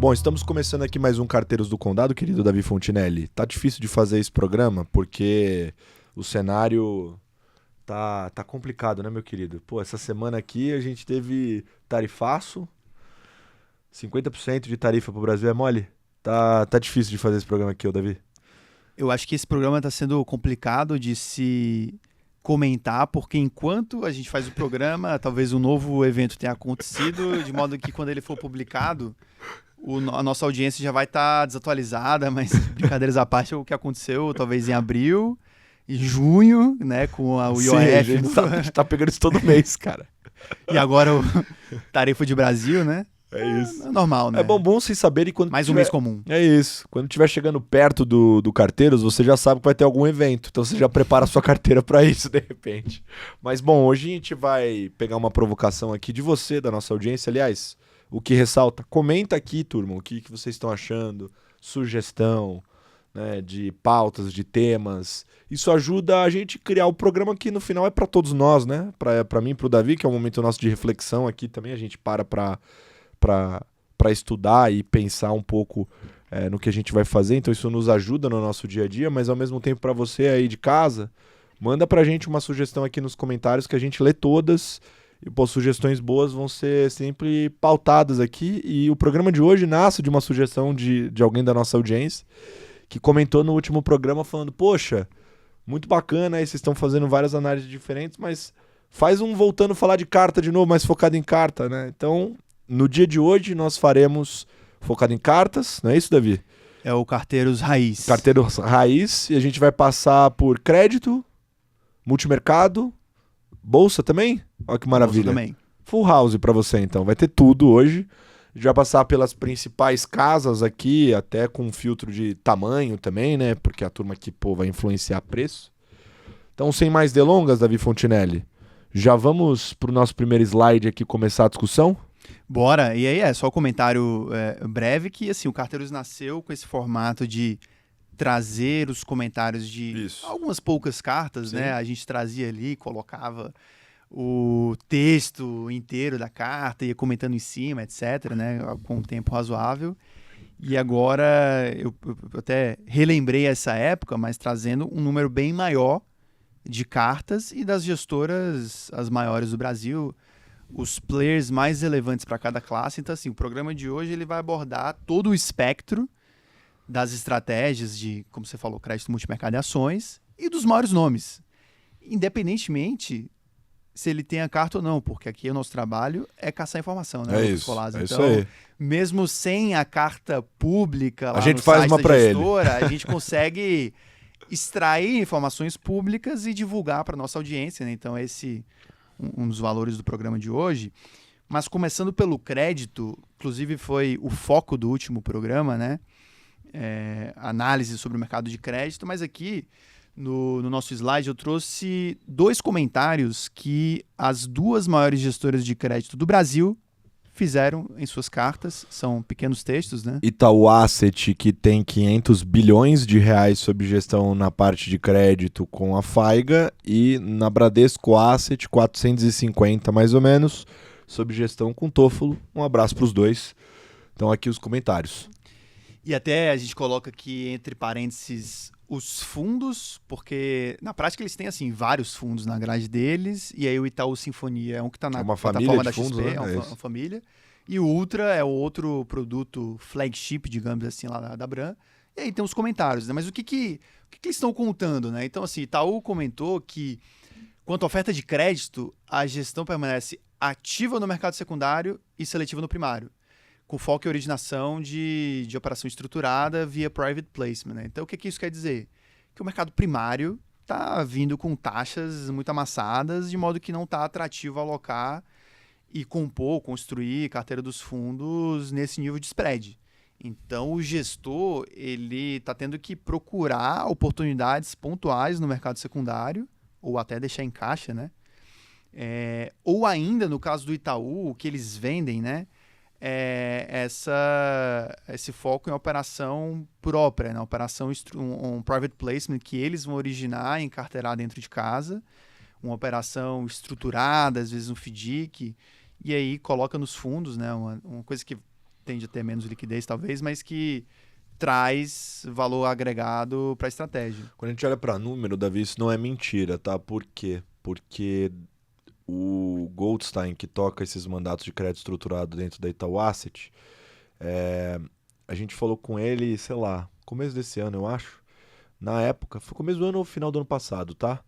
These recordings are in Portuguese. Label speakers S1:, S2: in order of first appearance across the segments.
S1: Bom, estamos começando aqui mais um Carteiros do Condado, querido Davi Fontinelli. Tá difícil de fazer esse programa porque o cenário tá complicado, né, meu querido? Pô, essa semana aqui a gente teve tarifaço, 50% de tarifa pro Brasil é mole? Tá difícil de fazer esse programa aqui, ô Davi.
S2: Eu acho que esse programa está sendo complicado de se comentar, porque enquanto a gente faz o programa, talvez um novo evento tenha acontecido, de modo que quando ele for publicado, a nossa audiência já vai estar desatualizada, mas brincadeiras à parte, o que aconteceu talvez em abril, em junho, né, com o
S1: Sim, a
S2: IOF,
S1: gente tá pegando isso todo mês, cara.
S2: e agora o Tarifa de Brasil, né?
S1: É isso.
S2: É normal,
S1: É
S2: né?
S1: bom vocês saberem quando
S2: Mais um
S1: tiver...
S2: mês comum.
S1: É isso. Quando estiver chegando perto do Carteiros, você já sabe que vai ter algum evento. Então você já prepara a sua carteira pra isso, de repente. Mas, bom, hoje a gente vai pegar uma provocação aqui de você, da nossa audiência. Aliás, o que ressalta, comenta aqui, turma, o que vocês estão achando, sugestão, né, de pautas, de temas. Isso ajuda a gente a criar o programa que no final é pra todos nós, né? Pra mim e pro Davi, que é um momento nosso de reflexão aqui também. A gente pra estudar e pensar um pouco no que a gente vai fazer, então isso nos ajuda no nosso dia a dia, mas ao mesmo tempo para você aí de casa, manda pra gente uma sugestão aqui nos comentários que a gente lê todas e pô, sugestões boas vão ser sempre pautadas aqui e o programa de hoje nasce de uma sugestão de alguém da nossa audiência que comentou no último programa falando, poxa, muito bacana aí, vocês estão fazendo várias análises diferentes, mas faz um voltando a falar de carta de novo, mais focado em carta, né? Então no dia de hoje nós faremos focado em cartas, não é isso, Davi?
S2: É o Carteiros Raiz.
S1: Carteiros Raiz, e a gente vai passar por crédito, multimercado, bolsa também? Olha que maravilha.
S2: Bolsa também.
S1: Full house pra você então, vai ter tudo hoje. A gente vai passar pelas principais casas aqui, até com um filtro de tamanho também, né? Porque a turma aqui, pô, vai influenciar preço. Então, sem mais delongas, Davi Fontinelli, já vamos pro nosso primeiro slide aqui começar a discussão?
S2: Bora, e aí só um comentário breve que assim, o Carteiros nasceu com esse formato de trazer os comentários de algumas poucas cartas,
S1: Sim.
S2: né? A gente trazia ali, colocava o texto inteiro da carta, ia comentando em cima, etc, né? Com um tempo razoável. E agora eu até relembrei essa época, mas trazendo um número bem maior de cartas e das gestoras as maiores do Brasil, os players mais relevantes para cada classe. Então, assim, o programa de hoje ele vai abordar todo o espectro das estratégias de, como você falou, crédito multimercado e ações e dos maiores nomes, independentemente se ele tem a carta ou não, porque aqui o nosso trabalho é caçar informação, né?
S1: É isso,
S2: Colazzo?
S1: é isso
S2: Então,
S1: aí.
S2: mesmo sem a carta pública lá
S1: A gente
S2: no
S1: faz
S2: site
S1: uma
S2: da
S1: pra ele.
S2: gestora, a gente consegue extrair informações públicas e divulgar para nossa audiência, né? Então, esse um dos valores do programa de hoje. Mas começando pelo crédito, inclusive foi o foco do último programa, né? Análise sobre o mercado de crédito, mas aqui no nosso slide eu trouxe dois comentários que as duas maiores gestoras de crédito do Brasil fizeram em suas cartas, são pequenos textos, né?
S1: Itaú Asset, que tem 500 bilhões de reais sob gestão na parte de crédito com a Faiga, e na Bradesco Asset, 450 mais ou menos, sob gestão com Toffolo. Um abraço para os dois. Então aqui os comentários.
S2: E até a gente coloca aqui entre parênteses os fundos, porque na prática eles têm assim vários fundos na grade deles, e aí o Itaú Sinfonia é um que está na plataforma da XP,
S1: né?
S2: é uma família, e o Ultra é o outro produto flagship, digamos assim, lá da Bram. E aí tem os comentários, né? Mas o que eles estão contando, né? Então, assim, Itaú comentou que quanto à oferta de crédito, a gestão permanece ativa no mercado secundário e seletiva no primário, com foco em originação de operação estruturada via private placement, né? Então, o que isso quer dizer? Que o mercado primário está vindo com taxas muito amassadas, de modo que não está atrativo alocar e compor, construir carteira dos fundos nesse nível de spread. Então, o gestor ele está tendo que procurar oportunidades pontuais no mercado secundário, ou até deixar em caixa, né? Ou ainda, no caso do Itaú, o que eles vendem, né? Esse foco em operação própria, né? Operação um private placement que eles vão originar e encarteirar dentro de casa, uma operação estruturada, às vezes um FDIC, e aí coloca nos fundos, né? Uma coisa que tende a ter menos liquidez talvez, mas que traz valor agregado para a estratégia.
S1: Quando a gente olha para número, Davi, isso não é mentira, tá? Por quê? Porque o Goldstein, que toca esses mandatos de crédito estruturado dentro da Itaú Asset, a gente falou com ele, sei lá, começo desse ano, eu acho. Na época, foi começo do ano ou final do ano passado, tá?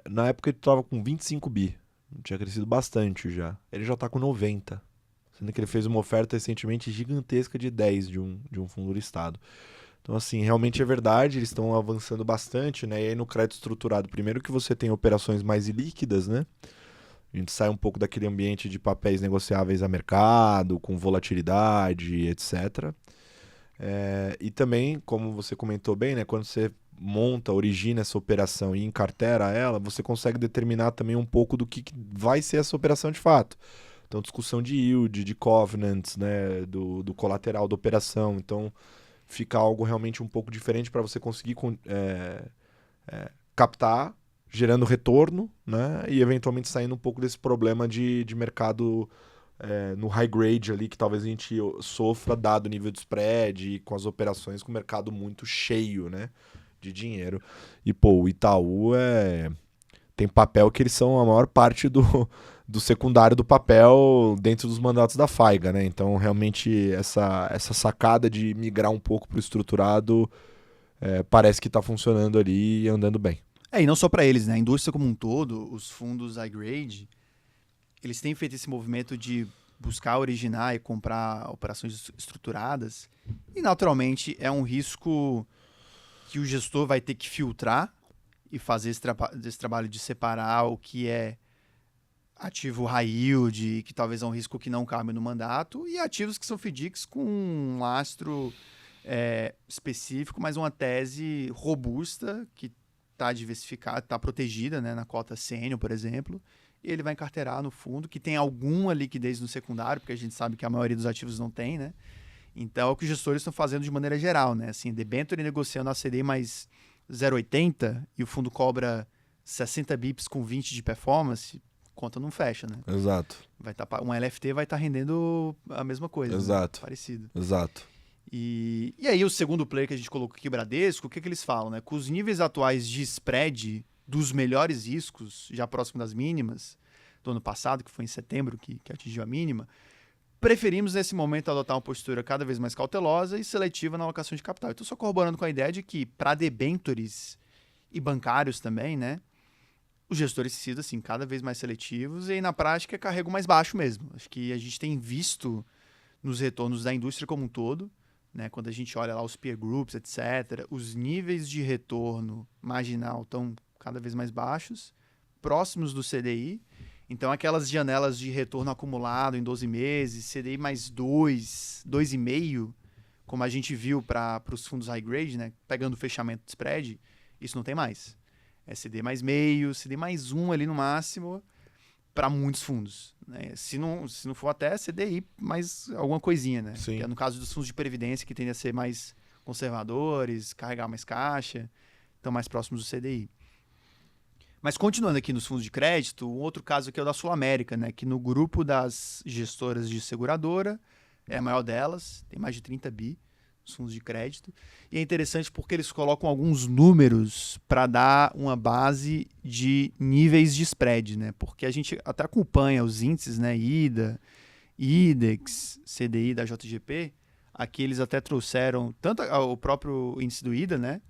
S1: Na época ele tava com 25 bi. Tinha crescido bastante já. Ele já tá com 90. Sendo que ele fez uma oferta recentemente gigantesca de 10 de um fundo listado. Então, assim, realmente é verdade, eles estão avançando bastante, né? E aí no crédito estruturado, primeiro que você tem operações mais ilíquidas, né? A gente sai um pouco daquele ambiente de papéis negociáveis a mercado, com volatilidade, etc. E também, como você comentou bem, né? Quando você monta, origina essa operação e encartera ela, você consegue determinar também um pouco do que vai ser essa operação de fato. Então, discussão de yield, de covenants, né? Do colateral da operação. Então, fica algo realmente um pouco diferente para você conseguir captar, gerando retorno, né? E eventualmente saindo um pouco desse problema de mercado no high grade ali, que talvez a gente sofra dado o nível de spread e com as operações com o mercado muito cheio, né? De dinheiro. E, pô, o Itaú tem papel que eles são a maior parte do secundário do papel dentro dos mandatos da FAIGA, né? Então, realmente, essa sacada de migrar um pouco para o estruturado parece que está funcionando ali e andando bem.
S2: E não só para eles, né? A indústria como um todo, os fundos high grade, eles têm feito esse movimento de buscar originar e comprar operações estruturadas. E, naturalmente, é um risco que o gestor vai ter que filtrar e fazer esse trabalho de separar o que é ativo high yield, que talvez é um risco que não cabe no mandato, e ativos que são FDICs com um lastro específico, mas uma tese robusta, que está diversificada, está protegida, né, na cota sênior, por exemplo, e ele vai encarteirar no fundo, que tem alguma liquidez no secundário, porque a gente sabe que a maioria dos ativos não tem, né? Então, é o que os gestores estão fazendo de maneira geral, né? Assim, debênture negociando a CDI mais 0,80 e o fundo cobra 60 bips com 20 de performance, conta não fecha, né?
S1: Exato.
S2: Um LFT vai estar rendendo a mesma coisa.
S1: Exato.
S2: Né? Parecido.
S1: Exato.
S2: E aí, o segundo player que a gente colocou aqui, Bradesco, o que eles falam, né? Com os níveis atuais de spread dos melhores riscos, já próximo das mínimas, do ano passado, que foi em setembro que atingiu a mínima, preferimos nesse momento adotar uma postura cada vez mais cautelosa e seletiva na alocação de capital. Estou só corroborando com a ideia de que, para debêntures e bancários também, né, os gestores têm sido assim, cada vez mais seletivos e, na prática, carrego mais baixo mesmo. Acho que a gente tem visto nos retornos da indústria como um todo, né, quando a gente olha lá os peer groups, etc., os níveis de retorno marginal estão cada vez mais baixos, próximos do CDI. Então, aquelas janelas de retorno acumulado em 12 meses, CDI mais 2, 2,5, como a gente viu para os fundos high grade, né, pegando o fechamento de spread, isso não tem mais. É CDI mais meio, CDI mais 1 ali no máximo, para muitos fundos. Né? Se não for até CDI mais alguma coisinha, né?
S1: Sim.
S2: Que é no caso dos fundos de previdência, que tendem a ser mais conservadores, carregar mais caixa, estão mais próximos do CDI. Mas continuando aqui nos fundos de crédito, um outro caso aqui é o da Sul América, né? Que no grupo das gestoras de seguradora, é a maior delas, tem mais de 30 bi os fundos de crédito. E é interessante porque eles colocam alguns números para dar uma base de níveis de spread, né? Porque a gente até acompanha os índices, né? IDA, IDEX, CDI da JGP. Aqui eles até trouxeram tanto o próprio índice do IDA, né?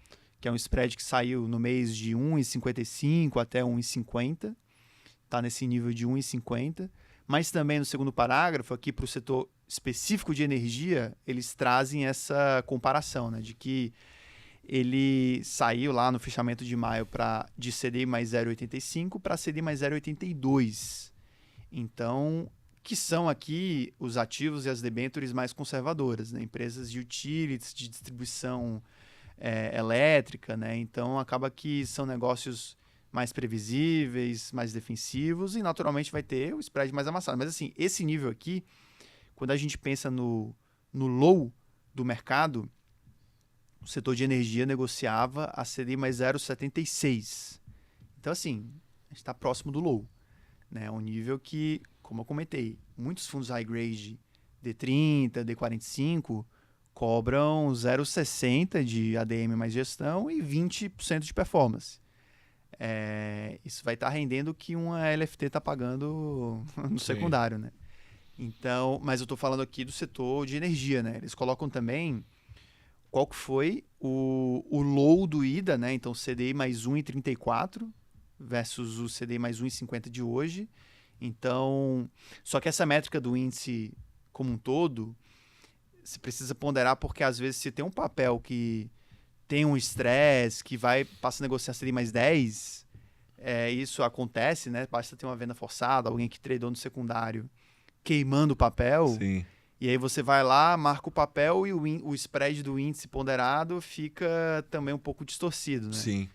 S2: Que é um spread que saiu no mês de 1,55 até 1,50. Está nesse nível de 1,50. Mas também no segundo parágrafo, aqui para o setor específico de energia, eles trazem essa comparação, né, de que ele saiu lá no fechamento de maio de CDI mais 0,85 para CDI mais 0,82. Então, que são aqui os ativos e as debêntures mais conservadoras, né, empresas de utilities, de distribuição elétrica, né? Então acaba que são negócios mais previsíveis, mais defensivos e naturalmente vai ter o spread mais amassado. Mas assim, esse nível aqui, quando a gente pensa no low do mercado, o setor de energia negociava a CDI mais 0,76. Então assim, a gente está próximo do low, né? Um nível que, como eu comentei, muitos fundos high grade D30, D45, cobram 0,60 de ADM mais gestão e 20% de performance. Isso vai estar rendendo o que uma LFT está pagando no secundário, né? Então, mas eu estou falando aqui do setor de energia, né? Eles colocam também qual que foi o low do IDA, né? Então, CDI mais 1,34 versus o CDI mais 1,50 de hoje. Então, só que essa métrica do índice como um todo, você precisa ponderar porque às vezes você tem um papel que tem um estresse, que passa a negociar CDI mais 10, isso acontece, né? Basta ter uma venda forçada, alguém que tradou no secundário queimando o papel.
S1: Sim.
S2: E aí você vai lá, marca o papel e o spread do índice ponderado fica também um pouco distorcido, né?
S1: Sim.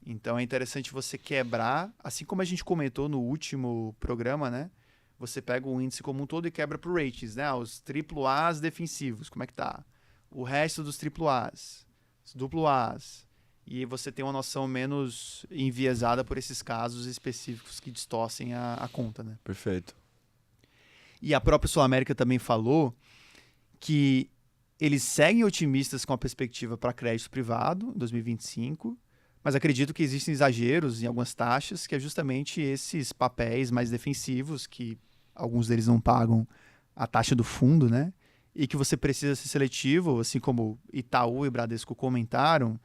S2: Então é interessante você quebrar, assim como a gente comentou no último programa, né? Você pega o índice como um todo e quebra por ratings, né? Os AAAs defensivos, como é que tá? O resto dos AAAs, os AAs. E você tem uma noção menos enviesada por esses casos específicos que distorcem a conta, né?
S1: Perfeito.
S2: E a própria Sul América também falou que eles seguem otimistas com a perspectiva para crédito privado em 2025, mas acredito que existem exageros em algumas taxas, que é justamente esses papéis mais defensivos, que alguns deles não pagam a taxa do fundo, né? E que você precisa ser seletivo, assim como Itaú e Bradesco comentaram.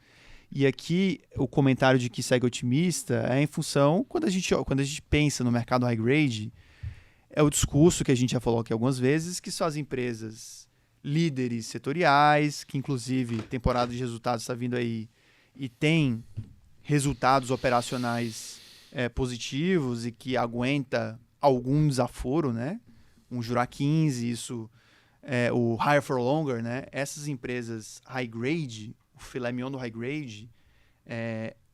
S2: E aqui o comentário de que segue otimista é em função, quando a gente pensa no mercado high grade, é o discurso que a gente já falou aqui algumas vezes, que são as empresas líderes setoriais, que inclusive temporada de resultados está vindo aí e tem resultados operacionais positivos e que aguenta algum desaforo, né? Um Jura 15, isso, o Higher for Longer, né? Essas empresas high grade, o filé mignon do high grade,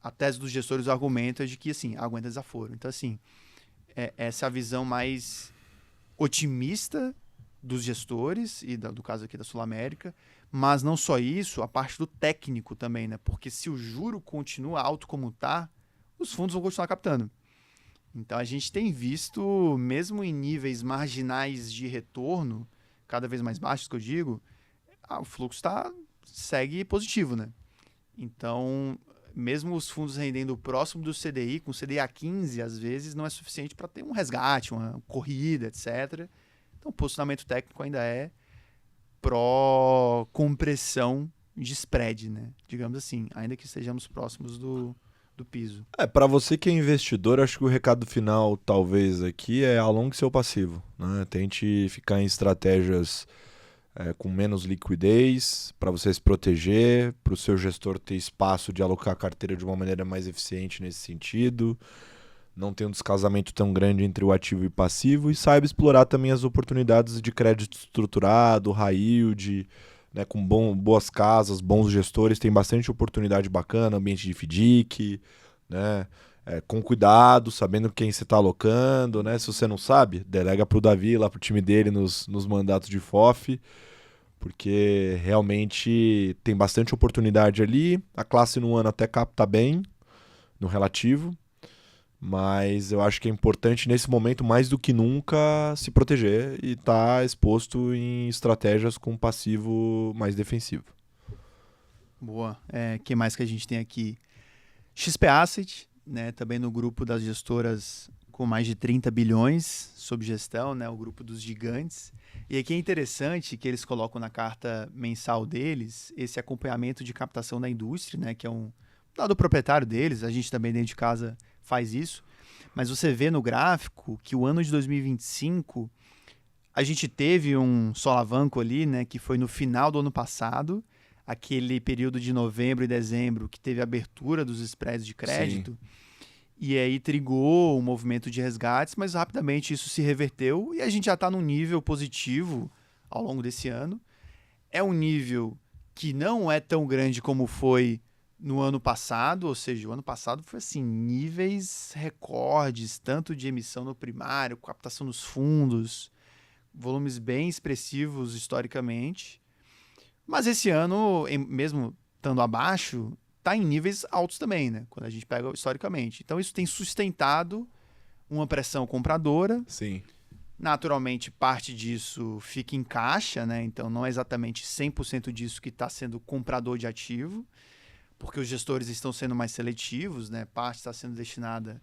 S2: a tese dos gestores argumenta de que, assim, aguenta desaforo. Então, assim, essa é a visão mais otimista dos gestores, e do caso aqui da Sul América, mas não só isso, a parte do técnico também, né? Porque se o juro continua alto como está, os fundos vão continuar captando. Então a gente tem visto, mesmo em níveis marginais de retorno, cada vez mais baixos, que eu digo, o fluxo segue positivo, né? Então, mesmo os fundos rendendo próximo do CDI, com CDI a 15, às vezes não é suficiente para ter um resgate, uma corrida, etc. Então, o posicionamento técnico ainda é pró-compressão de spread, né? Digamos assim, ainda que estejamos próximos do piso.
S1: Para você que é investidor, acho que o recado final, talvez, aqui é alongue seu passivo, né? Tente ficar em estratégias com menos liquidez, para você se proteger, para o seu gestor ter espaço de alocar a carteira de uma maneira mais eficiente nesse sentido, não ter um descasamento tão grande entre o ativo e o passivo, e saiba explorar também as oportunidades de crédito estruturado, high yield, né, com boas casas, bons gestores, tem bastante oportunidade bacana, ambiente de FDIC, né, com cuidado, sabendo quem você está alocando, né, se você não sabe, delega para o Davi, lá para o time dele nos mandatos de FOF, porque realmente tem bastante oportunidade ali, a classe no ano até capta bem, no relativo, mas eu acho que é importante nesse momento, mais do que nunca, se proteger e estar exposto em estratégias com passivo mais defensivo.
S2: Boa. Que mais que a gente tem aqui? XP Asset, né, também no grupo das gestoras com mais de 30 bilhões sob gestão, né, o grupo dos gigantes. E aqui é interessante que eles colocam na carta mensal deles esse acompanhamento de captação da indústria, né, que é um dado proprietário deles, a gente também dentro de casa faz isso, mas você vê no gráfico que o ano de 2025 a gente teve um solavanco ali, né, que foi no final do ano passado, aquele período de novembro e dezembro que teve a abertura dos spreads de crédito. Sim. E aí trigou um movimento de resgates, mas rapidamente isso se reverteu e a gente já está num nível positivo ao longo desse ano. É um nível que não é tão grande como foi no ano passado, ou seja, o ano passado foi assim, níveis recordes, tanto de emissão no primário, captação nos fundos, volumes bem expressivos historicamente. Mas esse ano, mesmo estando abaixo, está em níveis altos também, né? Quando a gente pega historicamente. Então isso tem sustentado uma pressão compradora.
S1: Sim.
S2: Naturalmente, parte disso fica em caixa, né? Então não é exatamente 100% disso que está sendo comprador de ativo, porque os gestores estão sendo mais seletivos, né? Parte está sendo destinada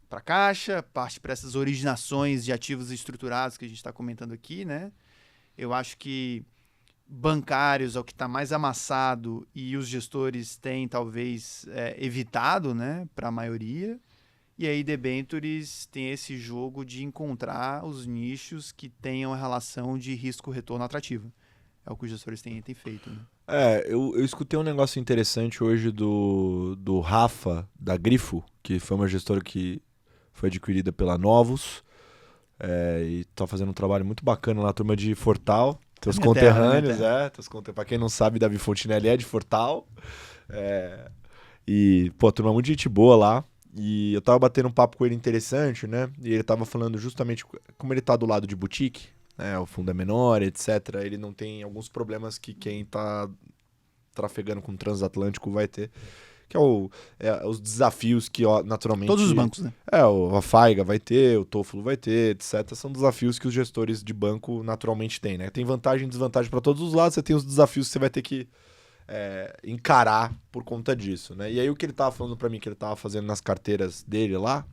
S2: para caixa, parte para essas originações de ativos estruturados que a gente está comentando aqui, né? Eu acho que bancários é o que está mais amassado e os gestores têm talvez evitado, né, para a maioria. E aí debentures tem esse jogo de encontrar os nichos que tenham a relação de risco-retorno atrativa. É o que os gestores têm feito, né?
S1: Eu escutei um negócio interessante hoje do Rafa, da Grifo, que foi uma gestora que foi adquirida pela Novos, e tá fazendo um trabalho muito bacana na turma de Fortal. Teus
S2: minha terra, né? Minha
S1: conterrâneos,
S2: terra.
S1: pra quem não sabe, Davi Fontinelli é de Fortal. E, pô, turma muito gente boa lá. E eu tava batendo um papo com ele interessante, né? E ele tava falando justamente como ele tá do lado de boutique, né? O fundo é menor, etc. Ele não tem alguns problemas que quem tá trafegando com o transatlântico vai ter. Que os desafios que, ó, naturalmente...
S2: Todos os bancos, né?
S1: A Faiga vai ter, o Tofulo vai ter, etc. São desafios que os gestores de banco naturalmente têm, né? Tem vantagem e desvantagem para todos os lados, você tem os desafios que você vai ter que encarar por conta disso, né? E aí o que ele tava falando para mim, que ele tava fazendo nas carteiras dele lá,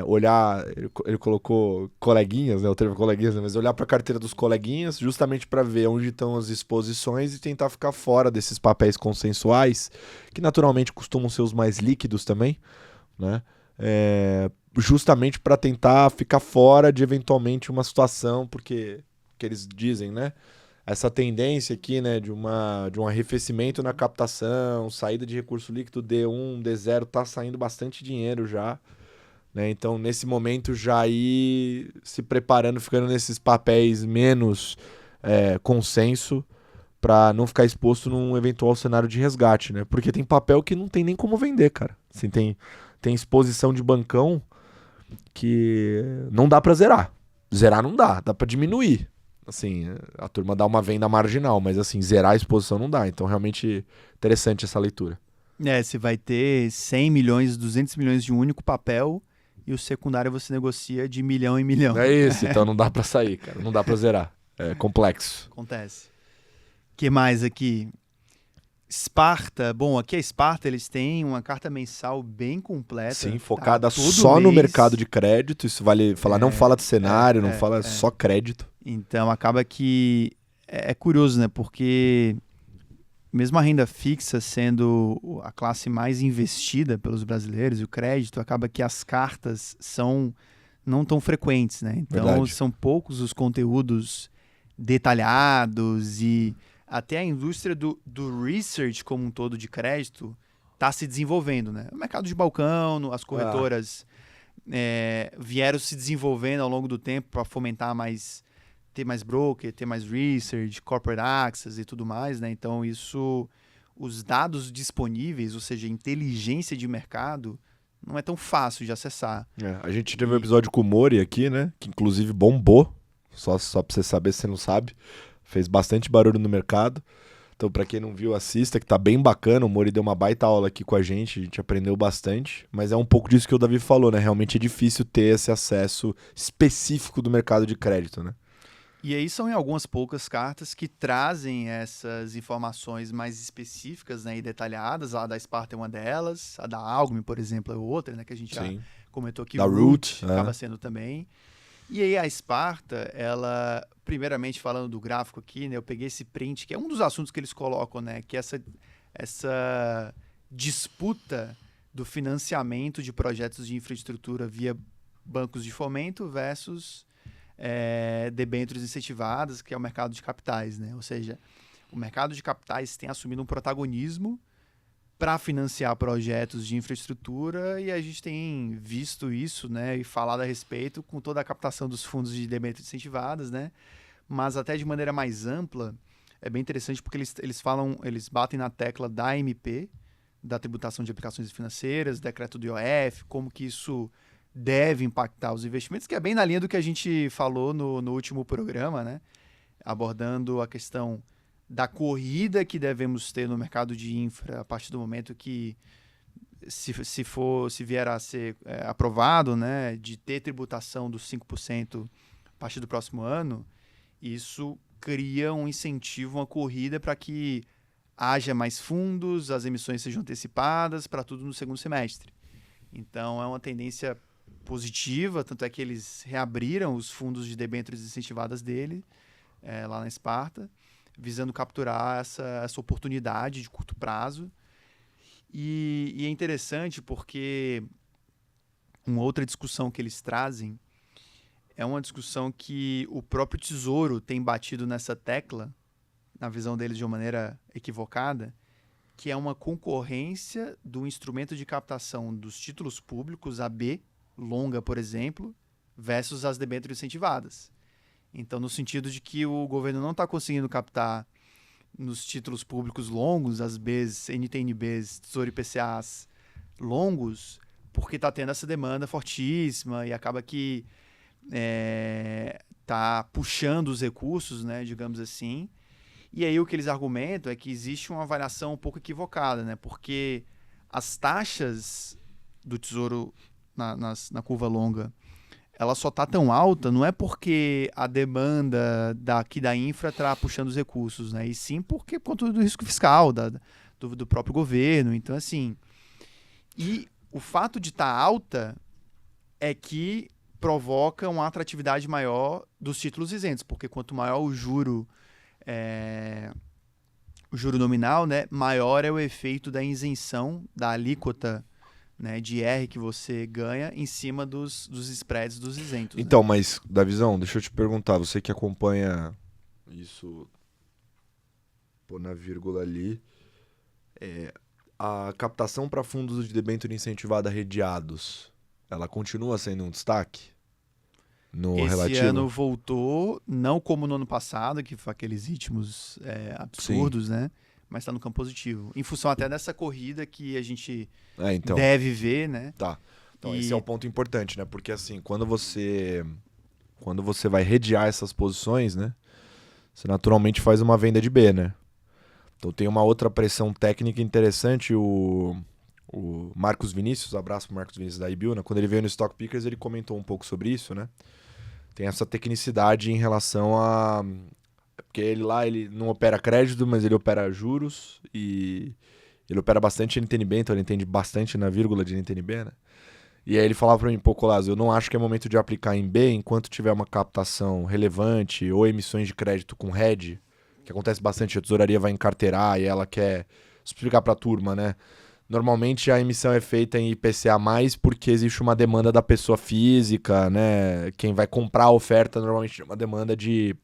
S1: olhar, ele colocou coleguinhas, né? O termo coleguinhas, né? Mas olhar para a carteira dos coleguinhas, justamente para ver onde estão as exposições e tentar ficar fora desses papéis consensuais, que naturalmente costumam ser os mais líquidos também, né? Justamente para tentar ficar fora de eventualmente uma situação, porque que eles dizem, né? Essa tendência aqui, né, de um arrefecimento na captação, saída de recurso líquido D1, D0, tá saindo bastante dinheiro já, né? Então, nesse momento, já ir se preparando, ficando nesses papéis menos consenso, para não ficar exposto num eventual cenário de resgate, né? Porque tem papel que não tem nem como vender, cara. Assim, tem exposição de bancão que não dá para zerar. Zerar não dá para diminuir. Assim, a turma dá uma venda marginal, mas assim, zerar a exposição não dá. Então, realmente interessante essa leitura.
S2: Você vai ter 100 milhões, 200 milhões de um único papel e o secundário você negocia de milhão em milhão.
S1: É isso, então não dá para sair, cara. Não dá para zerar. É complexo.
S2: Acontece. O que mais aqui? Sparta. Bom, aqui a Sparta, eles têm uma carta mensal bem completa.
S1: Sim, focada
S2: todo
S1: só no
S2: mês.
S1: Mercado de crédito. Isso vale falar, não fala de cenário, não fala só crédito.
S2: Então, acaba que é curioso, né? Porque mesmo a renda fixa sendo a classe mais investida pelos brasileiros, e o crédito, acaba que as cartas são não tão frequentes, né? Então,
S1: Verdade.
S2: são poucos os conteúdos detalhados e até a indústria do research como um todo de crédito está se desenvolvendo, né? O mercado de balcão, as corretoras vieram se desenvolvendo ao longo do tempo para fomentar ter mais broker, ter mais research, corporate access e tudo mais, né? Então os dados disponíveis, ou seja, inteligência de mercado, não é tão fácil de acessar.
S1: A gente teve um episódio com o Mori aqui, né? Que inclusive bombou. Só pra você saber, se você não sabe. Fez bastante barulho no mercado. Então, pra quem não viu, assista, que tá bem bacana. O Mori deu uma baita aula aqui com a gente aprendeu bastante. Mas é um pouco disso que o Davi falou, né? Realmente é difícil ter esse acesso específico do mercado de crédito, né?
S2: E aí são em algumas poucas cartas que trazem essas informações mais específicas, né, e detalhadas. A da Sparta é uma delas, a da Algme, por exemplo, é outra, né, que a gente já comentou aqui.
S1: Da Root
S2: acaba sendo também. E aí a Sparta, ela, primeiramente falando do gráfico aqui, né, eu peguei esse print, que é um dos assuntos que eles colocam, né, que é essa disputa do financiamento de projetos de infraestrutura via bancos de fomento versus debêntures incentivadas, que é o mercado de capitais, né? Ou seja, o mercado de capitais tem assumido um protagonismo para financiar projetos de infraestrutura e a gente tem visto isso, né, e falado a respeito com toda a captação dos fundos de debêntures incentivadas, né? Mas até de maneira mais ampla, é bem interessante porque eles batem na tecla da MP, da tributação de aplicações financeiras, decreto do IOF, como que isso deve impactar os investimentos, que é bem na linha do que a gente falou no último programa, né? Abordando a questão da corrida que devemos ter no mercado de infra a partir do momento que, se vier a ser aprovado, né, de ter tributação dos 5% partir do próximo ano, isso cria um incentivo, uma corrida para que haja mais fundos, as emissões sejam antecipadas, para tudo no segundo semestre. Então, é uma tendência positiva, tanto é que eles reabriram os fundos de debêntures incentivadas dele, lá na Esparta, visando capturar essa oportunidade de curto prazo. E é interessante porque uma outra discussão que eles trazem é uma discussão que o próprio Tesouro tem batido nessa tecla, na visão deles de uma maneira equivocada, que é uma concorrência do instrumento de captação dos títulos públicos, a B, longa, por exemplo, versus as debêntures incentivadas. Então, no sentido de que o governo não está conseguindo captar nos títulos públicos longos, as Bs, NTNBs, Tesouro IPCAs longos, porque está tendo essa demanda fortíssima e acaba que está puxando os recursos, né, digamos assim. E aí o que eles argumentam é que existe uma avaliação um pouco equivocada, né, porque as taxas do Tesouro na curva longa, ela só está tão alta, não é porque a demanda daqui da infra está puxando os recursos, né, e sim por conta do risco fiscal do próprio governo. Então, assim, e o fato de estar alta é que provoca uma atratividade maior dos títulos isentos, porque quanto maior o juro nominal, né, maior é o efeito da isenção da alíquota, né, de R que você ganha em cima dos spreads dos isentos.
S1: Então,
S2: né?
S1: mas, Davizão, deixa eu te perguntar, você que acompanha isso, pô, na vírgula ali, a captação para fundos de debênture incentivada redeados, ela continua sendo um destaque no
S2: Esse
S1: relativo?
S2: ano voltou, não como no ano passado, que foi aqueles ritmos absurdos, né? Mas está no campo positivo. Em função até dessa corrida que a gente
S1: Então.
S2: deve ver, né?
S1: Tá. Então, esse é o ponto importante, né? Porque, assim, quando você vai redear essas posições, né? Você naturalmente faz uma venda de B, né? Então, tem uma outra pressão técnica interessante. O Marcos Vinícius, abraço pro Marcos Vinícius da IBIL, né? Quando ele veio no Stock Pickers, ele comentou um pouco sobre isso, né? Tem essa tecnicidade em relação a... Porque ele não opera crédito, mas ele opera juros e ele opera bastante NTNB, então ele entende bastante na vírgula de NTNB, né? E aí ele falava para mim, pô, Colas, eu não acho que é momento de aplicar em B enquanto tiver uma captação relevante ou emissões de crédito com hedge, que acontece bastante, a tesouraria vai encarteirar e ela quer explicar para a turma, né? Normalmente a emissão é feita em IPCA+, porque existe uma demanda da pessoa física, né? Quem vai comprar a oferta normalmente tem uma demanda de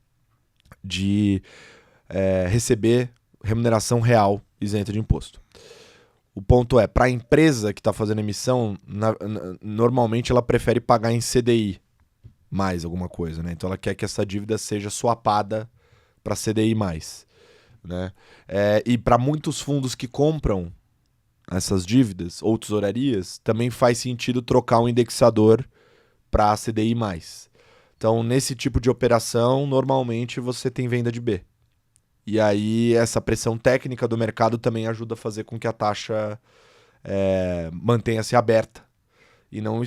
S1: receber remuneração real isenta de imposto. O ponto é, para a empresa que está fazendo emissão, normalmente ela prefere pagar em CDI mais alguma coisa, né? Então ela quer que essa dívida seja swapada para CDI+. Né? E para muitos fundos que compram essas dívidas ou tesourarias, também faz sentido trocar um indexador para CDI+. Então, nesse tipo de operação, normalmente você tem venda de B. E aí, essa pressão técnica do mercado também ajuda a fazer com que a taxa mantenha-se aberta e não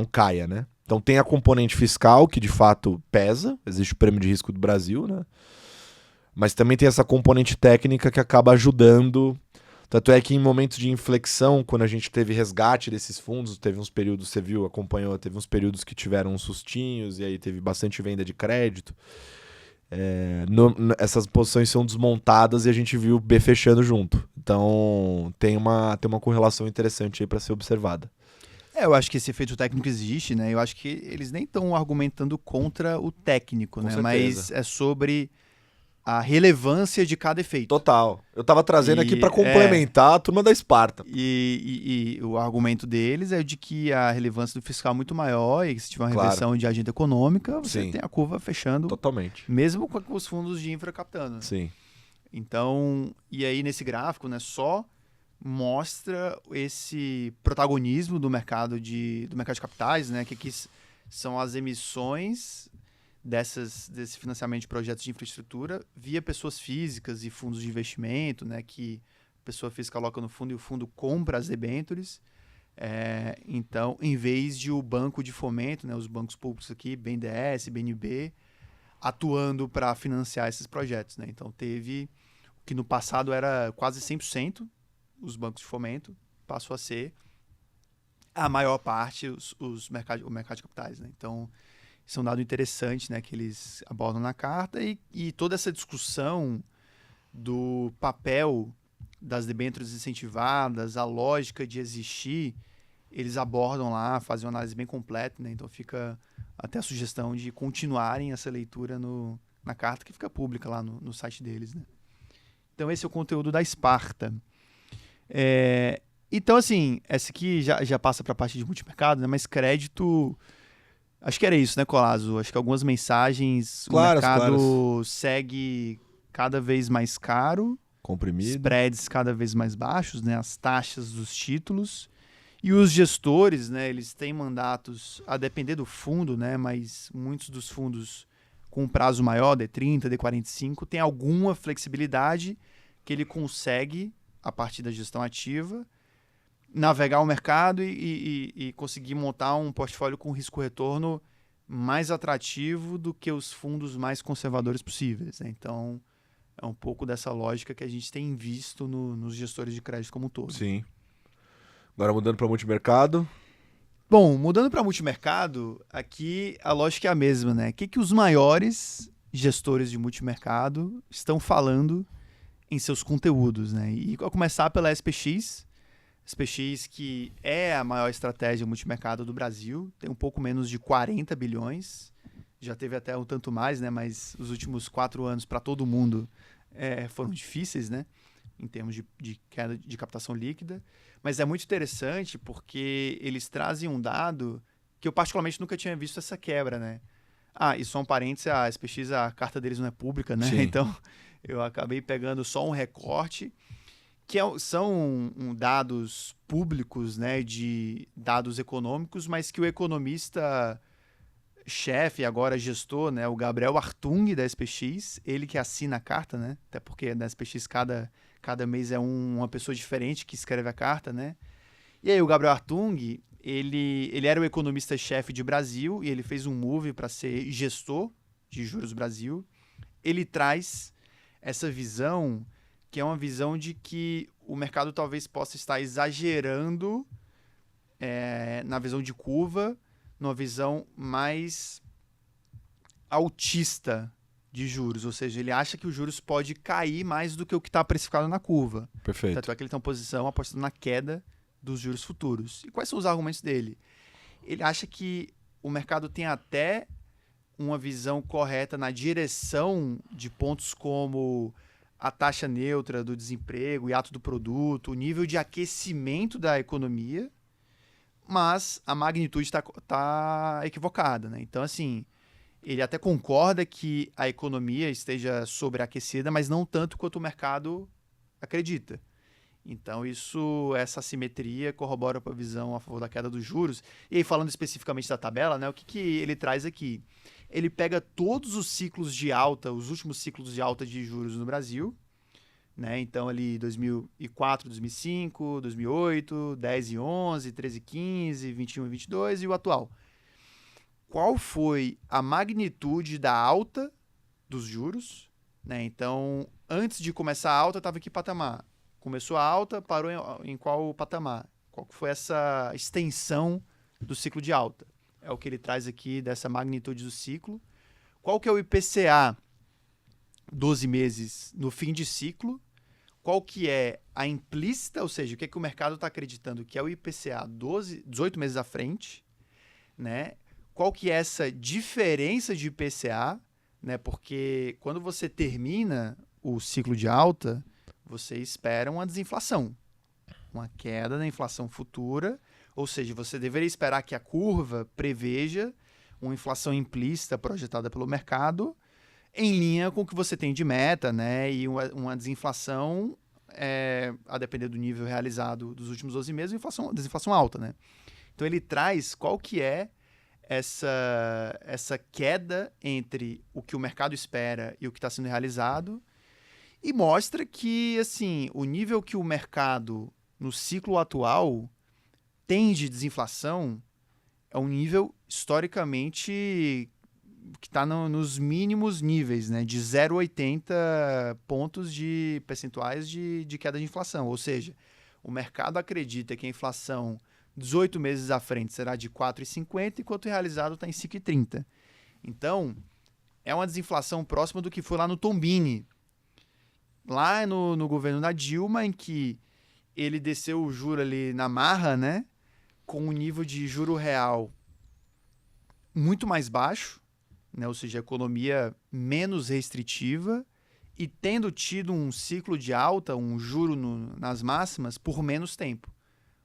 S1: caia, né? Então, tem a componente fiscal, que de fato pesa, existe o prêmio de risco do Brasil, né? Mas também tem essa componente técnica que acaba ajudando. Tanto é que em momentos de inflexão, quando a gente teve resgate desses fundos, teve uns períodos, você viu, acompanhou, teve uns períodos que tiveram uns sustinhos, e aí teve bastante venda de crédito. Essas posições são desmontadas e a gente viu o B fechando junto. Então tem uma correlação interessante aí para ser observada.
S2: Eu acho que esse efeito técnico existe, né? Eu acho que eles nem estão argumentando contra o técnico, né?
S1: certeza.
S2: Mas é sobre a relevância de cada efeito.
S1: Total. Eu tava trazendo aqui para complementar a turma da Esparta.
S2: E o argumento deles é de que a relevância do fiscal é muito maior e que se tiver uma reversão de agenda econômica, você tem a curva fechando.
S1: Totalmente.
S2: Mesmo com os fundos de infra captando.
S1: Sim.
S2: Então, e aí nesse gráfico, né, só mostra esse protagonismo do mercado de capitais, né, que aqui são as emissões desse financiamento de projetos de infraestrutura via pessoas físicas e fundos de investimento, né, que a pessoa física coloca no fundo e o fundo compra as debêntures. Então, em vez de o banco de fomento, né, os bancos públicos aqui, BNDES, BNB, atuando para financiar esses projetos, né? Então, teve o que no passado era quase 100% os bancos de fomento, passou a ser a maior parte o mercado de capitais, né? Então, isso é um dado interessante, né, que eles abordam na carta e toda essa discussão do papel das debêntures incentivadas, a lógica de existir, eles abordam lá, fazem uma análise bem completa, né? Então fica até a sugestão de continuarem essa leitura na carta que fica pública lá no site deles, né? Então esse é o conteúdo da Sparta. Então, assim, essa aqui já passa para a parte de multimercado, né? Mas crédito, acho que era isso, né, Colasso? Acho que algumas mensagens, o mercado segue cada vez mais caro,
S1: comprimido,
S2: spreads cada vez mais baixos, né, as taxas dos títulos, e os gestores, né, eles têm mandatos a depender do fundo, né, mas muitos dos fundos com um prazo maior, D30, D45, tem alguma flexibilidade que ele consegue, a partir da gestão ativa, navegar o mercado e conseguir montar um portfólio com risco-retorno mais atrativo do que os fundos mais conservadores possíveis, né? Então, é um pouco dessa lógica que a gente tem visto nos gestores de crédito como um todo.
S1: Sim. Agora mudando para multimercado.
S2: Bom, mudando para multimercado, aqui a lógica é a mesma, né? O que os maiores gestores de multimercado estão falando em seus conteúdos, né? E a começar pela SPX. SPX, que é a maior estratégia multimercado do Brasil, tem um pouco menos de 40 bilhões. Já teve até um tanto mais, né? Mas os últimos 4 anos para todo mundo foram difíceis, né? Em termos de queda de captação líquida. Mas é muito interessante porque eles trazem um dado que eu particularmente nunca tinha visto essa quebra, né? E só um parênteses, a SPX, a carta deles não é pública, né?
S1: Sim.
S2: Então, eu acabei pegando só um recorte, que são dados públicos, né? De dados econômicos, mas que o economista chefe, agora gestor, né, o Gabriel Artung da SPX, ele que assina a carta, né? Até porque na SPX cada mês é uma pessoa diferente que escreve a carta, né? E aí o Gabriel Artung, ele era o economista-chefe de Brasil e ele fez um move para ser gestor de juros Brasil. Ele traz essa visão, que é uma visão de que o mercado talvez possa estar exagerando na visão de curva, numa visão mais altista de juros, ou seja, ele acha que os juros pode cair mais do que o que está precificado na curva.
S1: Perfeito.
S2: Tanto é que ele tem uma posição apostando na queda dos juros futuros. E quais são os argumentos dele? Ele acha que o mercado tem até uma visão correta na direção de pontos como a taxa neutra do desemprego, o hiato do produto, o nível de aquecimento da economia, mas a magnitude está equivocada, né? Então, assim, ele até concorda que a economia esteja sobreaquecida, mas não tanto quanto o mercado acredita. Então, essa assimetria corrobora com a visão a favor da queda dos juros. E aí, falando especificamente da tabela, né, o que ele traz aqui? Ele pega todos os ciclos de alta, os últimos ciclos de alta de juros no Brasil, né? Então, ali 2004, 2005, 2008, 10 e 11, 13 e 15, 21 e 22 e o atual. Qual foi a magnitude da alta dos juros, né? Então, antes de começar a alta, estava em que patamar? Começou a alta, parou em qual patamar? Qual foi essa extensão do ciclo de alta? É o que ele traz aqui dessa magnitude do ciclo. Qual que é o IPCA 12 meses no fim de ciclo? Qual que é a implícita, ou seja, o que o mercado está acreditando que é o IPCA 18 meses à frente, né? Qual que é essa diferença de IPCA, né? Porque quando você termina o ciclo de alta, você espera uma desinflação, uma queda da inflação futura, ou seja, você deveria esperar que a curva preveja uma inflação implícita projetada pelo mercado em linha com o que você tem de meta, né? E uma desinflação, a depender do nível realizado dos últimos 12 meses, desinflação alta, né? Então ele traz qual que é essa queda entre o que o mercado espera e o que está sendo realizado e mostra que, assim, o nível que o mercado, no ciclo atual, tem de desinflação é um nível historicamente que está nos mínimos níveis, né, de 0,80 pontos de percentuais de queda de inflação. Ou seja, o mercado acredita que a inflação 18 meses à frente será de 4,50, enquanto o realizado está em 5,30. Então, é uma desinflação próxima do que foi lá no Tombini, lá no governo da Dilma, em que ele desceu o juro ali na marra, né, com um nível de juro real muito mais baixo, né, ou seja, a economia menos restritiva e tendo tido um ciclo de alta, um juro nas máximas, por menos tempo.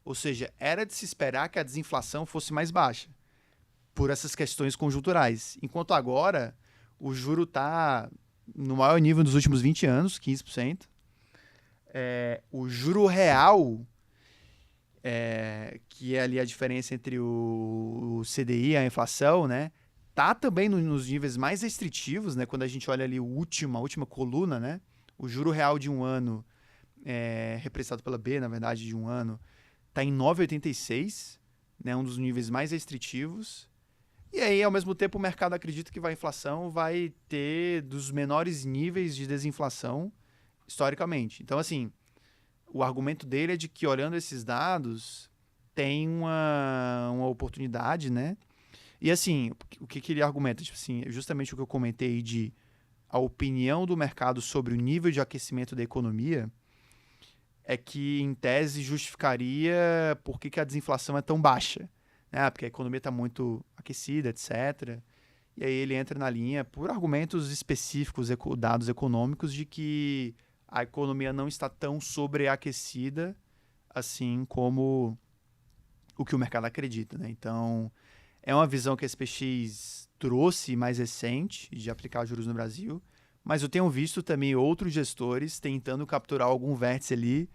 S2: Ou seja, era de se esperar que a desinflação fosse mais baixa, por essas questões conjunturais. Enquanto agora, o juro está no maior nível dos últimos 20 anos, 15%. O juro real, que é ali a diferença entre o CDI e a inflação, né, tá também nos níveis mais restritivos, né, quando a gente olha ali a última coluna, né, o juro real de um ano, representado pela B, na verdade, de um ano, está em 9,86, né, um dos níveis mais restritivos. E aí, ao mesmo tempo, o mercado acredita que a inflação vai ter dos menores níveis de desinflação historicamente. Então, assim, o argumento dele é de que, olhando esses dados, tem uma oportunidade, né? E, assim, o que ele argumenta? Tipo assim, justamente o que eu comentei de a opinião do mercado sobre o nível de aquecimento da economia é que, em tese, justificaria por que a desinflação é tão baixa. Porque a economia está muito aquecida, etc. E aí ele entra na linha, por argumentos específicos, dados econômicos, de que a economia não está tão sobreaquecida assim como o que o mercado acredita, né? Então, é uma visão que a SPX trouxe mais recente de aplicar juros no Brasil, mas eu tenho visto também outros gestores tentando capturar algum vértice ali,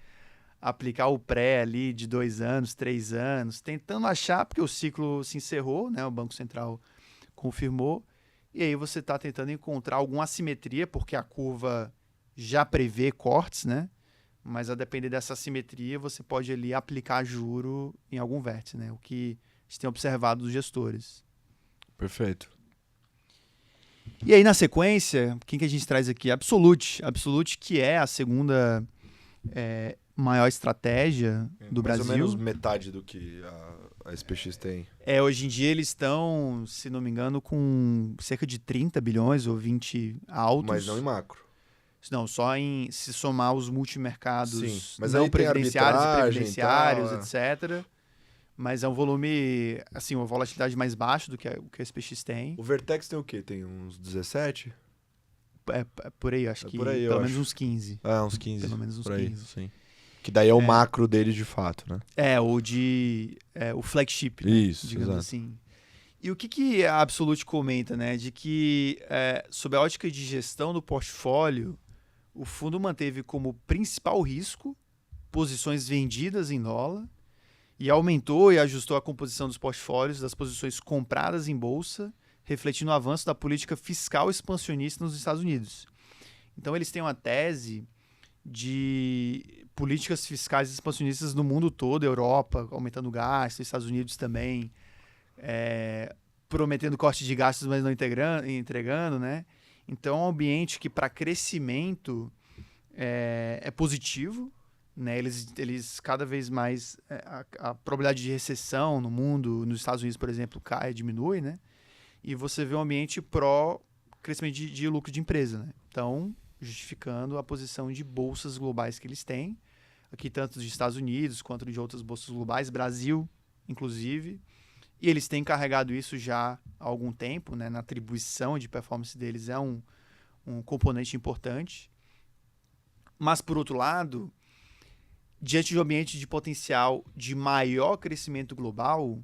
S2: aplicar o pré ali de 2 anos, 3 anos, tentando achar, porque o ciclo se encerrou, né? O Banco Central confirmou, e aí você está tentando encontrar alguma assimetria, porque a curva já prevê cortes, né? Mas a depender dessa assimetria, você pode ali aplicar juro em algum vértice, né? O que a gente tem observado dos gestores.
S1: Perfeito.
S2: E aí, na sequência, quem que a gente traz aqui? Absolute. Absolute, que é a segunda maior estratégia do Brasil.
S1: Mais ou menos metade do que a SPX tem.
S2: Hoje em dia eles estão, se não me engano, com cerca de 30 bilhões ou 20 altos.
S1: Mas não em macro.
S2: Não, só se somar os multimercados.
S1: Sim, mas
S2: não
S1: aí
S2: previdenciários e previdenciários,
S1: tal,
S2: etc. Mas é um volume, assim, uma volatilidade mais baixa do que o que a SPX tem.
S1: O Vertex tem o quê? Tem uns 17?
S2: Por aí, acho que
S1: por aí,
S2: pelo menos uns 15.
S1: Uns 15.
S2: Pelo menos uns
S1: por aí,
S2: 15.
S1: Sim. Que daí é o macro deles de fato, né?
S2: O flagship, né?
S1: Isso,
S2: digamos
S1: exato.
S2: assim. E o que a Absolute comenta, né? De que, sob a ótica de gestão do portfólio, o fundo manteve como principal risco posições vendidas em dólar e aumentou e ajustou a composição dos portfólios das posições compradas em bolsa, refletindo o avanço da política fiscal expansionista nos Estados Unidos. Então, eles têm uma tese de políticas fiscais expansionistas no mundo todo, Europa aumentando gastos, Estados Unidos também prometendo corte de gastos, mas não entregando, né? Então, é um ambiente que, para crescimento, é positivo, né? Eles cada vez mais... a probabilidade de recessão no mundo, nos Estados Unidos, por exemplo, diminui, né? E você vê um ambiente pró-crescimento de lucro de empresa, né? Então, justificando a posição de bolsas globais que eles têm, aqui tanto dos Estados Unidos quanto de outras bolsas globais, Brasil, inclusive. E eles têm carregado isso já há algum tempo, né? Na atribuição de performance deles é um componente importante. Mas, por outro lado, diante de um ambiente de potencial de maior crescimento global,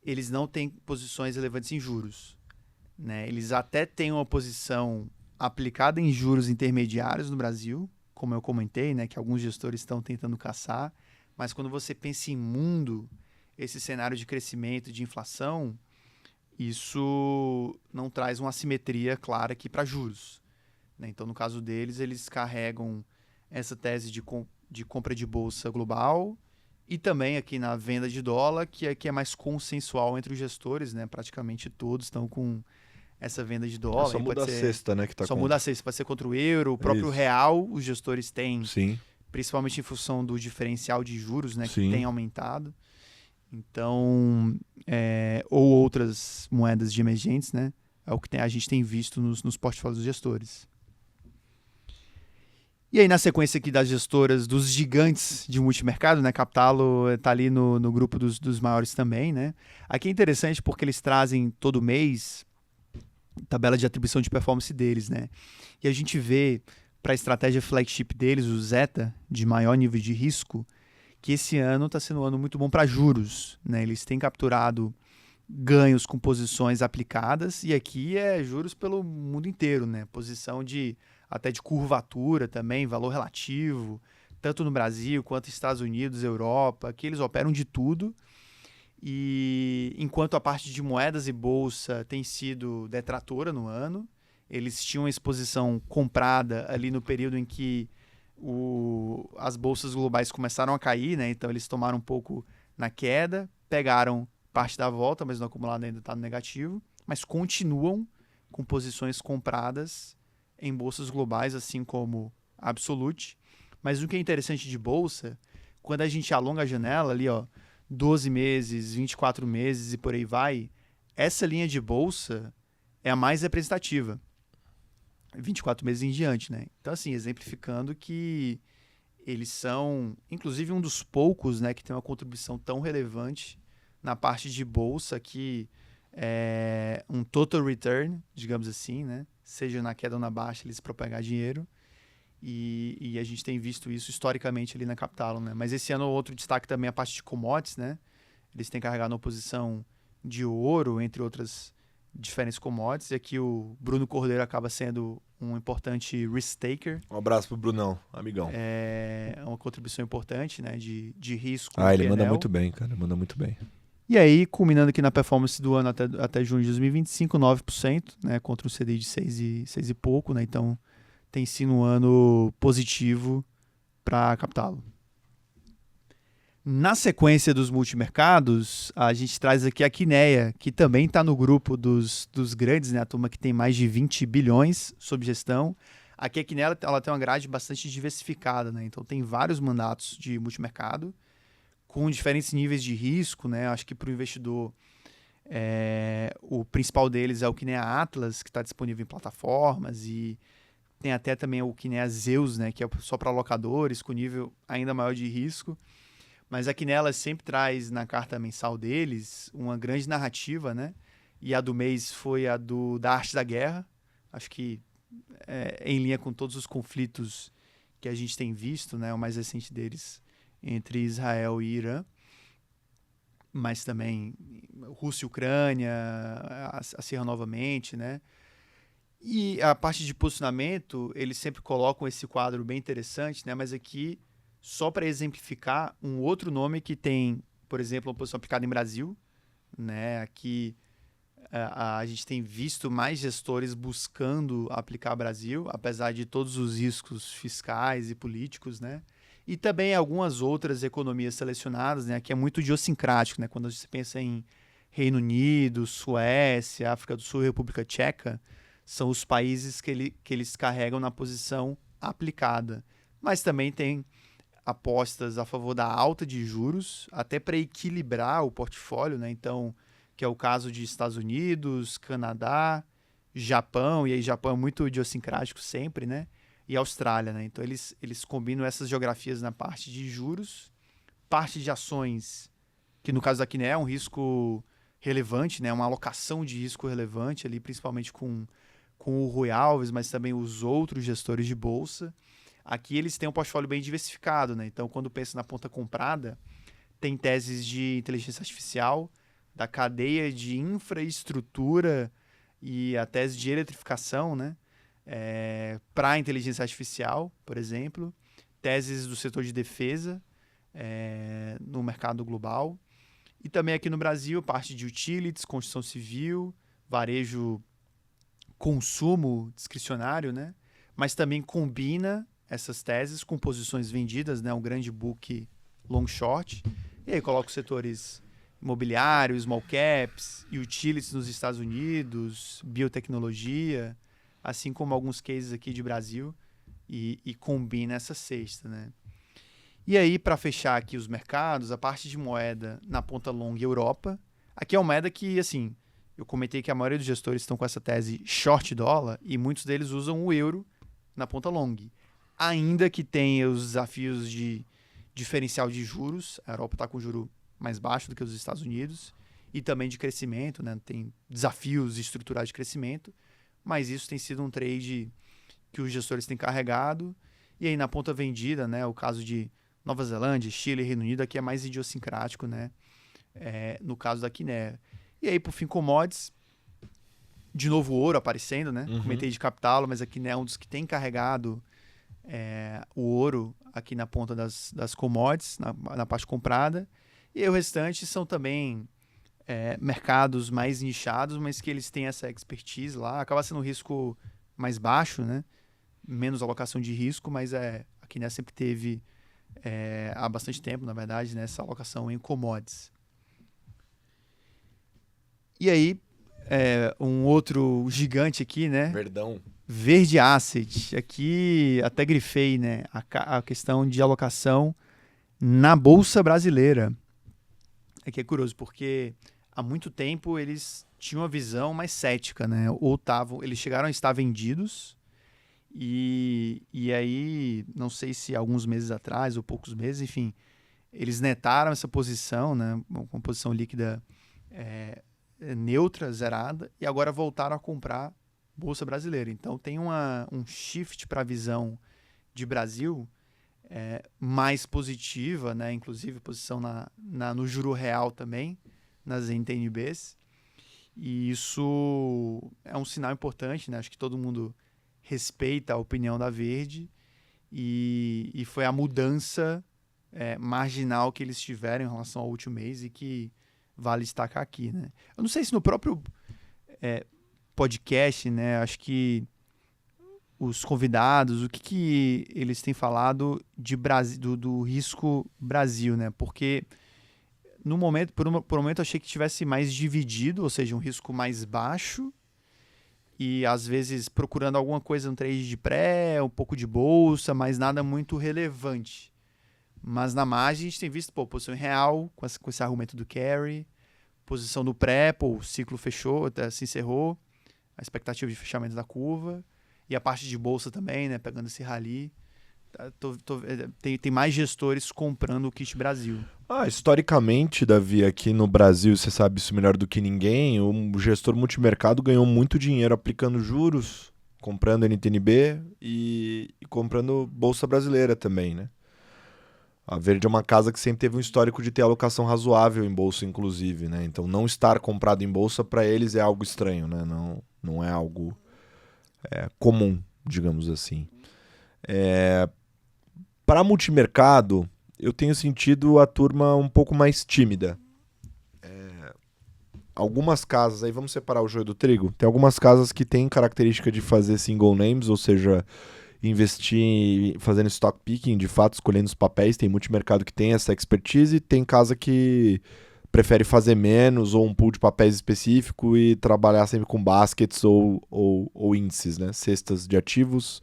S2: eles não têm posições relevantes em juros, né? Eles até têm uma posição aplicada em juros intermediários no Brasil, como eu comentei, né? Que alguns gestores estão tentando caçar. Mas quando você pensa em mundo, esse cenário de crescimento, de inflação, isso não traz uma assimetria clara aqui para juros, né? Então, no caso deles, eles carregam essa tese de compra de bolsa global E também aqui na venda de dólar, que aqui é mais consensual entre os gestores, né? Praticamente todos estão com essa venda de dólar.
S1: Só
S2: Aí
S1: muda a cesta, né, que tá
S2: só muda
S1: contra.
S2: a cesta, pode ser contra o euro, o próprio
S1: Isso.
S2: real, os gestores têm,
S1: Sim,
S2: principalmente em função do diferencial de juros, né? Que
S1: sim.
S2: tem aumentado. Então, ou outras moedas de emergentes, né? É o que a gente tem visto nos portfólios dos gestores. E aí, na sequência aqui das gestoras, dos gigantes de multimercado, né? Capitalo está ali no grupo dos maiores também, né? Aqui é interessante porque eles trazem todo mês tabela de atribuição de performance deles, né? E a gente vê para a estratégia flagship deles, o Zeta, de maior nível de risco, que esse ano está sendo um ano muito bom para juros, né? Eles têm capturado ganhos com posições aplicadas, e aqui é juros pelo mundo inteiro, né? Posição até de curvatura também, valor relativo, tanto no Brasil quanto nos Estados Unidos, Europa, que eles operam de tudo. E enquanto a parte de moedas e bolsa tem sido detratora no ano, eles tinham uma exposição comprada ali no período em que as bolsas globais começaram a cair, né? Então eles tomaram um pouco na queda, pegaram parte da volta, mas no acumulado ainda está no negativo, mas continuam com posições compradas em bolsas globais, assim como a Absolute. Mas o que é interessante de bolsa, quando a gente alonga a janela ali, 12 meses, 24 meses e por aí vai, essa linha de bolsa é a mais representativa. 24 meses em diante, né? Então, assim, exemplificando que eles são, inclusive, um dos poucos, né, que tem uma contribuição tão relevante na parte de bolsa que é um total return, digamos assim, né? Seja na queda ou na baixa, eles propagar dinheiro. E a gente tem visto isso historicamente ali na Capitalo, né? Mas esse ano outro destaque também é a parte de commodities, né? Eles têm carregado na posição de ouro, entre outras diferentes commodities. E aqui o Bruno Cordeiro acaba sendo um importante risk taker.
S1: Um abraço pro Brunão, amigão.
S2: É uma contribuição importante, né? De risco.
S1: Ele manda muito bem, cara. Manda muito bem.
S2: E aí, culminando aqui na performance do ano até junho de 2025, 9%, né? Contra um CDI de 6 e pouco, né? Então, tem sido um ano positivo para a Capitalo. Na sequência dos multimercados, a gente traz aqui a Kinea, que também está no grupo dos grandes, né? A turma que tem mais de 20 bilhões sob gestão. Aqui a Kinea ela tem uma grade bastante diversificada, né? Então tem vários mandatos de multimercado com diferentes níveis de risco, né? Acho que para o investidor o principal deles é o Kinea Atlas, que está disponível em plataformas, e tem até também o Kinea Zeus, né? Que é só para locadores, com nível ainda maior de risco. Mas a Kinea sempre traz na carta mensal deles uma grande narrativa, né? E a do mês foi a da arte da guerra. Acho que em linha com todos os conflitos que a gente tem visto, né? O mais recente deles entre Israel e Irã. Mas também Rússia e Ucrânia, a Serra novamente, né? E a parte de posicionamento, eles sempre colocam esse quadro bem interessante, né? Mas aqui, só para exemplificar, um outro nome que tem, por exemplo, uma posição aplicada em Brasil, né? Aqui a gente tem visto mais gestores buscando aplicar Brasil, apesar de todos os riscos fiscais e políticos, né? E também algumas outras economias selecionadas, né? Que é muito idiosincrático, né? Quando você pensa em Reino Unido, Suécia, África do Sul, República Tcheca, são os países que eles carregam na posição aplicada. Mas também tem apostas a favor da alta de juros, até para equilibrar o portfólio, né? Então, que é o caso de Estados Unidos, Canadá, Japão, e aí Japão é muito idiosincrático sempre, né? E Austrália, né? Então, eles combinam essas geografias na parte de juros, parte de ações, que no caso da Kinea é um risco relevante, né? Uma alocação de risco relevante ali, principalmente com o Rui Alves, mas também os outros gestores de bolsa. Aqui eles têm um portfólio bem diversificado, né? Então, quando pensa na ponta comprada, tem teses de inteligência artificial, da cadeia de infraestrutura e a tese de eletrificação, né? Para a inteligência artificial, por exemplo. Teses do setor de defesa no mercado global. E também aqui no Brasil, parte de utilities, construção civil, varejo, consumo discricionário, né? Mas também combina essas teses com posições vendidas, né? Um grande book long short. E aí coloco os setores imobiliários, small caps, utilities nos Estados Unidos, biotecnologia, assim como alguns cases aqui de Brasil, e combina essa cesta, né? E aí, para fechar aqui os mercados, a parte de moeda na ponta long Europa. Aqui é uma moeda que, assim, eu comentei que a maioria dos gestores estão com essa tese short dólar e muitos deles usam o euro na ponta long. Ainda que tenha os desafios de diferencial de juros, a Europa está com juro mais baixo do que os Estados Unidos, e também de crescimento, né? Tem desafios estruturais de crescimento, mas isso tem sido um trade que os gestores têm carregado. E aí na ponta vendida, né, o caso de Nova Zelândia, Chile e Reino Unido, aqui é mais idiosincrático, né? No caso da Quinea. E aí, por fim, commodities, de novo o ouro aparecendo, né? Comentei de capital, mas a Quinea é um dos que tem carregado o ouro aqui na ponta das commodities, na parte comprada. E aí, o restante são também mercados mais nichados, mas que eles têm essa expertise lá. Acaba sendo um risco mais baixo, né? Menos alocação de risco, mas a Quinea sempre teve há bastante tempo, na verdade, né, essa alocação em commodities. E aí, um outro gigante aqui, né?
S1: Verdão.
S2: Verde Asset. Aqui até grifei, né, a questão de alocação na Bolsa Brasileira. Aqui é curioso, porque há muito tempo eles tinham uma visão mais cética, né? Eles chegaram a estar vendidos. E aí, não sei se alguns meses atrás ou poucos meses, enfim, eles netaram essa posição, né, uma posição líquida neutra, zerada, e agora voltaram a comprar Bolsa Brasileira. Então tem um shift para a visão de Brasil mais positiva, né, inclusive posição no juro real também, nas NTNBs. E isso é um sinal importante, né? Acho que todo mundo respeita a opinião da Verde e foi a mudança marginal que eles tiveram em relação ao último mês e que vale destacar aqui, né? Eu não sei se no próprio podcast, né, acho que os convidados, o que eles têm falado de do risco Brasil, né? Porque no momento, por um momento, achei que tivesse mais dividido, ou seja, um risco mais baixo, e às vezes procurando alguma coisa no trade de pré, um pouco de bolsa, mas nada muito relevante. Mas na margem a gente tem visto, posição em real, com esse argumento do carry, posição do pré, o ciclo fechou, até se encerrou, a expectativa de fechamento da curva, e a parte de bolsa também, né, pegando esse rally. Tem mais gestores comprando o Kit Brasil.
S1: Historicamente, Davi, aqui no Brasil, você sabe isso melhor do que ninguém, o gestor multimercado ganhou muito dinheiro aplicando juros, comprando NTNB e comprando Bolsa Brasileira também, né? A Verde é uma casa que sempre teve um histórico de ter alocação razoável em bolsa, inclusive, né? Então, não estar comprado em bolsa, para eles, é algo estranho, né? Não é algo comum, digamos assim. Para multimercado, eu tenho sentido a turma um pouco mais tímida. Algumas casas, aí vamos separar o joio do trigo, tem algumas casas que têm característica de fazer single names, ou seja, investir fazendo stock picking, de fato, escolhendo os papéis. Tem multimercado que tem essa expertise, tem casa que prefere fazer menos ou um pool de papéis específico e trabalhar sempre com baskets ou índices, né? Cestas de ativos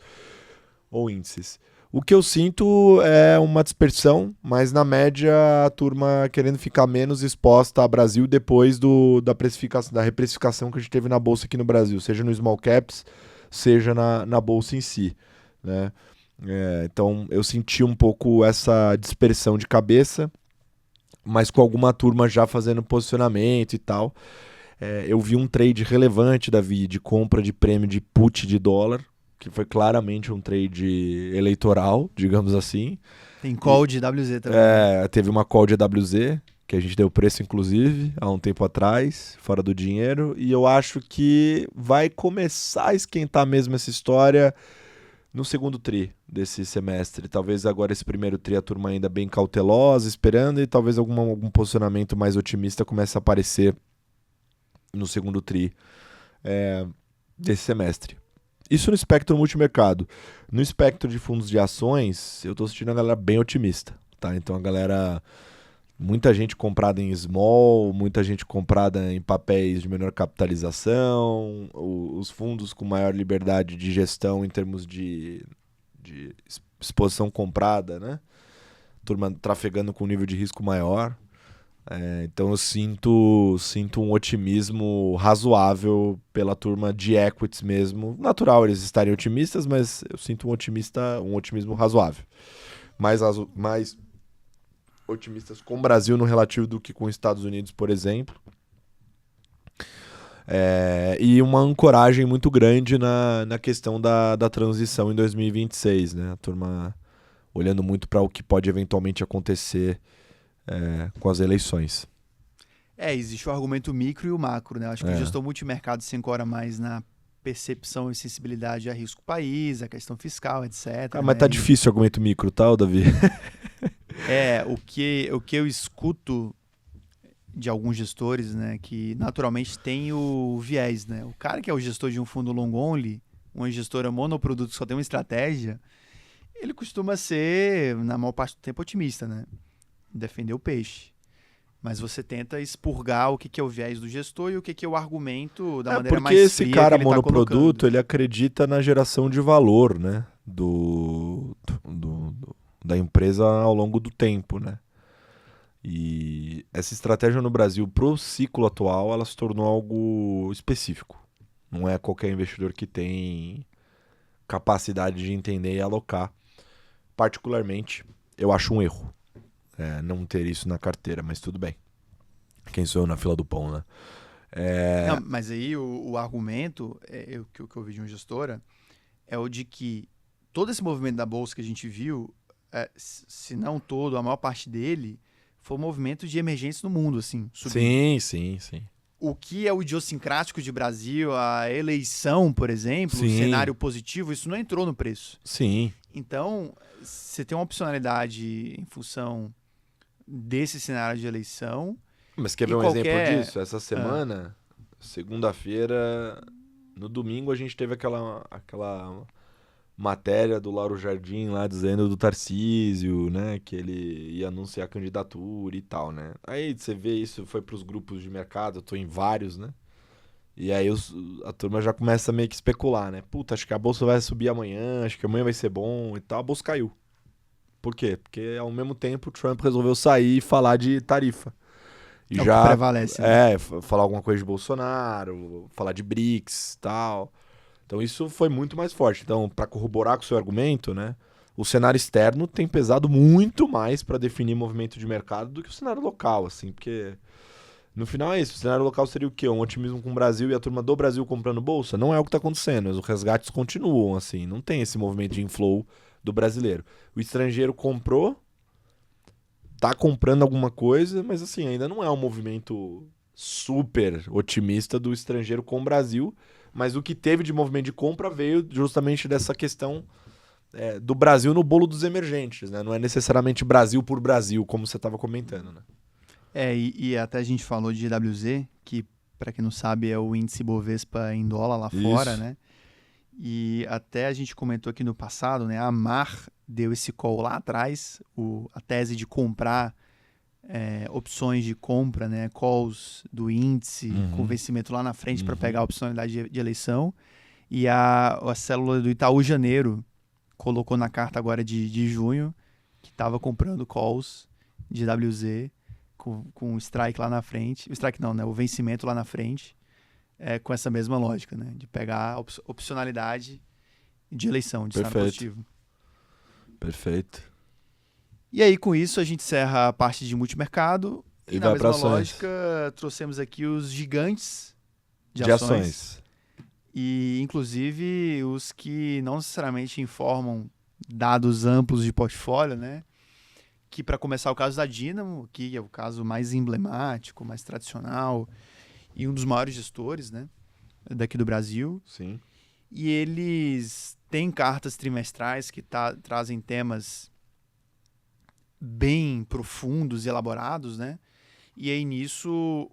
S1: ou índices. O que eu sinto é uma dispersão, mas na média a turma querendo ficar menos exposta ao Brasil depois da reprecificação que a gente teve na bolsa aqui no Brasil, seja no small caps, seja na bolsa em si, né? Então eu senti um pouco essa dispersão de cabeça, mas com alguma turma já fazendo posicionamento e tal. Eu vi um trade relevante, Davi, de compra de prêmio de put de dólar, que foi claramente um trade eleitoral, digamos assim.
S2: Tem call de WZ também.
S1: Teve uma call de WZ, que a gente deu preço, inclusive, há um tempo atrás, fora do dinheiro, e eu acho que vai começar a esquentar mesmo essa história no segundo tri desse semestre. Talvez agora esse primeiro tri a turma ainda bem cautelosa, esperando, e talvez algum posicionamento mais otimista comece a aparecer no segundo tri desse semestre. Isso no espectro multimercado. No espectro de fundos de ações, eu estou assistindo a galera bem otimista. tá? Então a galera... Muita gente comprada em small, muita gente comprada em papéis de menor capitalização, os fundos com maior liberdade de gestão em termos de exposição comprada, né? Turma trafegando com nível de risco maior. Então eu sinto um otimismo razoável pela turma de equities mesmo. Natural eles estarem otimistas, mas eu sinto um otimismo razoável. Mais otimistas com o Brasil no relativo do que com os Estados Unidos, por exemplo. E uma ancoragem muito grande na questão da transição em 2026, né? A turma olhando muito para o que pode eventualmente acontecer com as eleições.
S2: Existe o argumento micro e o macro, né? Acho que o gestor multimercado se ancora mais na percepção e sensibilidade a risco país, a questão fiscal, etc.
S1: Mas tá difícil o argumento micro, tá, Davi?
S2: O que eu escuto de alguns gestores, né, que naturalmente tem o viés, né? O cara que é o gestor de um fundo long only, uma gestora monoproduto que só tem uma estratégia, ele costuma ser, na maior parte do tempo, otimista, né? Defender o peixe. Mas você tenta expurgar o que é o viés do gestor e o que é o argumento da maneira mais fria.
S1: Porque esse cara monoproduto, ele acredita na geração de valor, né? Da empresa ao longo do tempo, né? E essa estratégia no Brasil, pro ciclo atual, ela se tornou algo específico. Não é qualquer investidor que tem capacidade de entender e alocar. Particularmente, eu acho um erro não ter isso na carteira, mas tudo bem. Quem sou eu na fila do pão, né?
S2: Não, mas aí o argumento, que eu vi de uma gestora, é o de que todo esse movimento da Bolsa que a gente viu, se não todo, a maior parte dele, foi um movimento de emergência no mundo, assim.
S1: Subindo. Sim.
S2: O que é o idiosincrático de Brasil, a eleição, por exemplo, o cenário positivo, isso não entrou no preço.
S1: Sim.
S2: Então, você tem uma opcionalidade em função desse cenário de eleição.
S1: Mas quer ver um exemplo disso? Essa semana, segunda-feira, no domingo, a gente teve aquela matéria do Lauro Jardim lá dizendo do Tarcísio, né? Que ele ia anunciar a candidatura e tal, né? Aí você vê isso, foi pros grupos de mercado, eu tô em vários, né? E aí a turma já começa a meio que especular, né? Puta, acho que a bolsa vai subir amanhã, acho que amanhã vai ser bom e tal. A bolsa caiu. Por quê? Porque ao mesmo tempo o Trump resolveu sair e falar de tarifa. E
S2: já que prevalece.
S1: Né? Falar alguma coisa de Bolsonaro, falar de BRICS e tal. Então isso foi muito mais forte. Então, para corroborar com o seu argumento, né? O cenário externo tem pesado muito mais para definir movimento de mercado do que o cenário local, assim, porque no final é isso. O cenário local seria o quê? Um otimismo com o Brasil e a turma do Brasil comprando bolsa? Não é o que está acontecendo. Os resgates continuam, assim. Não tem esse movimento de inflow do brasileiro. O estrangeiro comprou, tá comprando alguma coisa, mas assim, ainda não é um movimento super otimista do estrangeiro com o Brasil. Mas o que teve de movimento de compra veio justamente dessa questão do Brasil no bolo dos emergentes, né? Não é necessariamente Brasil por Brasil, como você estava comentando, né?
S2: E até a gente falou de IWZ, que, para quem não sabe, é o índice Bovespa em dólar lá fora, né? E até a gente comentou aqui no passado, né? A Mar deu esse call lá atrás, a tese de comprar opções de compra, né? Calls do índice, com vencimento lá na frente para pegar a opcionalidade de eleição. E a célula do Itaú Janeiro colocou na carta agora de junho que estava comprando calls de WZ com o strike lá na frente. O strike não, né? O vencimento lá na frente, com essa mesma lógica, né? De pegar a opcionalidade de eleição, de cenário positivo.
S1: Perfeito.
S2: E aí, com isso, a gente encerra a parte de multimercado. E na mesma lógica, trouxemos aqui os gigantes de ações. E, inclusive, os que não necessariamente informam dados amplos de portfólio, né? Que, para começar, o caso da Dynamo, que é o caso mais emblemático, mais tradicional e um dos maiores gestores, né? Daqui do Brasil.
S1: Sim.
S2: E eles têm cartas trimestrais que trazem temas bem profundos e elaborados, né? E aí nisso,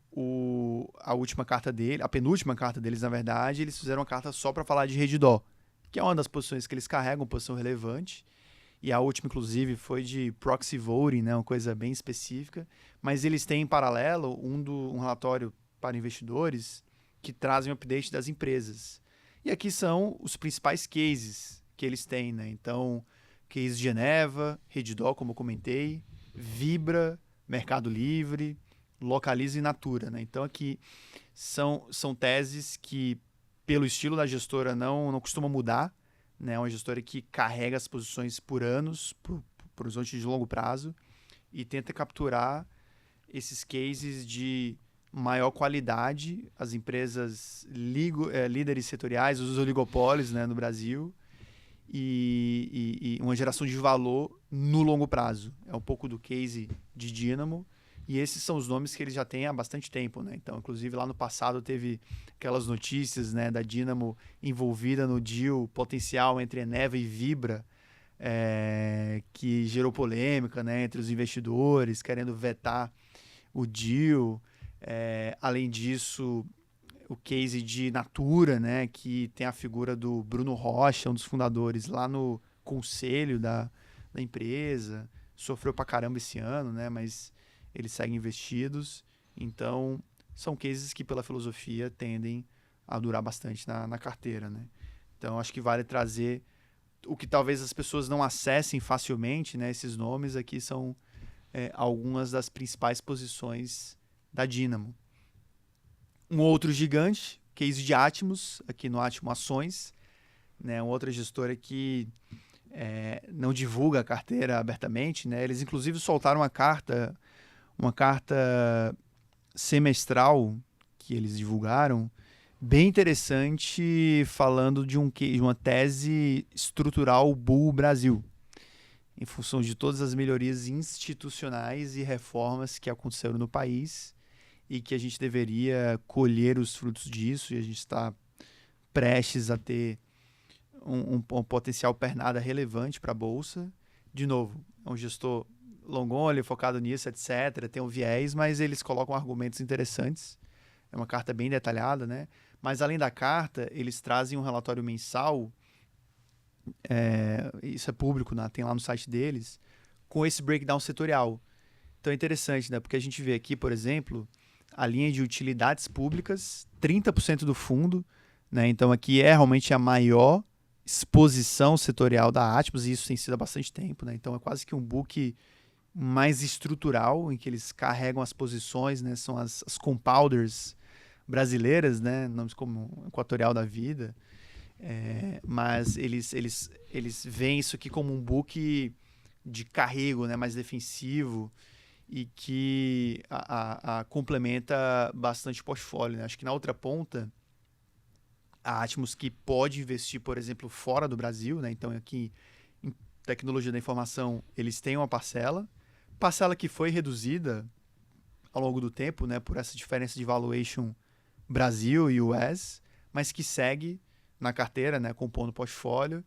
S2: a última carta dele, a penúltima carta deles, na verdade, eles fizeram uma carta só para falar de Redditor, que é uma das posições que eles carregam, posição relevante, e a última, inclusive, foi de proxy voting, né, uma coisa bem específica, mas eles têm, em paralelo, um relatório para investidores que trazem o update das empresas. E aqui são os principais cases que eles têm, né? Então, case de Geneva, Redditor, como eu comentei, Vibra, Mercado Livre, Localiza e Natura, né? Então, aqui são teses que, pelo estilo da gestora, não costuma mudar, né? É uma gestora que carrega as posições por anos, por horizonte de longo prazo, e tenta capturar esses cases de maior qualidade, as empresas líderes setoriais, os oligopólios, né, no Brasil, e uma geração de valor no longo prazo. É um pouco do case de Dynamo, e esses são os nomes que eles já têm há bastante tempo, né? Então, inclusive, lá no passado teve aquelas notícias, né, da Dynamo envolvida no deal potencial entre Eneva e Vibra, que gerou polêmica, né, entre os investidores, querendo vetar o deal. Além disso, o case de Natura, né, que tem a figura do Bruno Rocha, um dos fundadores, lá no conselho da empresa. Sofreu pra caramba esse ano, né, mas eles seguem investidos. Então, são cases que, pela filosofia, tendem a durar bastante na carteira, né? Então, acho que vale trazer o que talvez as pessoas não acessem facilmente, né? Esses nomes aqui são algumas das principais posições da Dynamo. Um outro gigante, case de Atmos, aqui no Atmo Ações, né? Uma outra gestora que não divulga a carteira abertamente, né? Eles, inclusive, soltaram uma carta semestral que eles divulgaram, bem interessante, falando de uma tese estrutural Bull Brasil, em função de todas as melhorias institucionais e reformas que aconteceram no país e que a gente deveria colher os frutos disso, e a gente está prestes a ter um potencial pernada relevante para a Bolsa. De novo, é um gestor long only, focado nisso, etc. Tem um viés, mas eles colocam argumentos interessantes. É uma carta bem detalhada, né? Mas, além da carta, eles trazem um relatório mensal, isso é público, né? Tem lá no site deles, com esse breakdown setorial. Então é interessante, né? Porque a gente vê aqui, por exemplo, a linha de utilidades públicas, 30% do fundo, né? Então aqui é realmente a maior exposição setorial da Atmos, e isso tem sido há bastante tempo, né? Então é quase que um book mais estrutural, em que eles carregam as posições, né? São as compounders brasileiras, né? Nomes como Equatorial da Vida. Mas eles veem isso aqui como um book de carrego, né? Mais defensivo, e que complementa bastante o portfólio, né? Acho que na outra ponta, a Atmos, que pode investir, por exemplo, fora do Brasil, né? Então aqui em tecnologia da informação eles têm uma parcela que foi reduzida ao longo do tempo, né, por essa diferença de valuation Brasil e US, mas que segue na carteira, né, compondo o portfólio.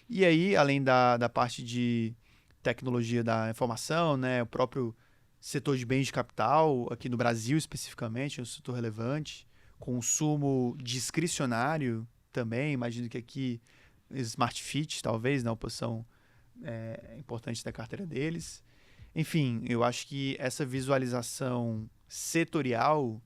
S2: E aí, além da parte de tecnologia da informação, né, o próprio setor de bens de capital, aqui no Brasil especificamente, é um setor relevante, consumo discricionário também, imagino que aqui Smart Fit, talvez, na oposição importante da carteira deles. Enfim, eu acho que essa visualização setorial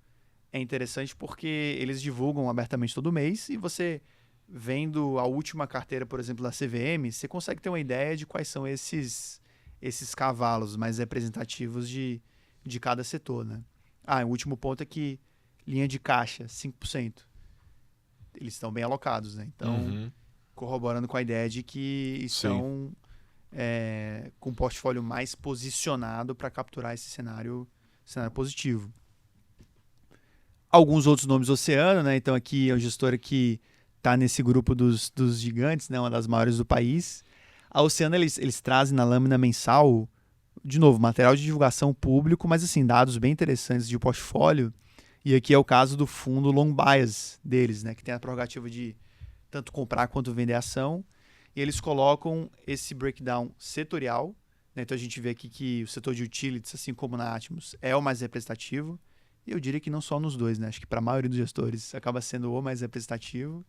S2: é interessante porque eles divulgam abertamente todo mês, e você, vendo a última carteira, por exemplo, da CVM, você consegue ter uma ideia de quais são esses cavalos mais representativos de cada setor, né? O último ponto é que linha de caixa, 5%. Eles estão bem alocados, né? Então, corroborando com a ideia de que estão com um portfólio mais posicionado para capturar esse cenário positivo. Alguns outros nomes oceano, né? Então aqui é o gestor que está nesse grupo dos gigantes, né? Uma das maiores do país. A Oceano, eles trazem na lâmina mensal, de novo, material de divulgação público, mas assim, dados bem interessantes de portfólio. E aqui é o caso do fundo long bias deles, né? Que tem a prerrogativa de tanto comprar quanto vender ação. E eles colocam esse breakdown setorial, né? Então a gente vê aqui que o setor de utilities, assim como na Atmos, é o mais representativo. E eu diria que não só nos dois, né? Acho que para a maioria dos gestores acaba sendo o mais representativo,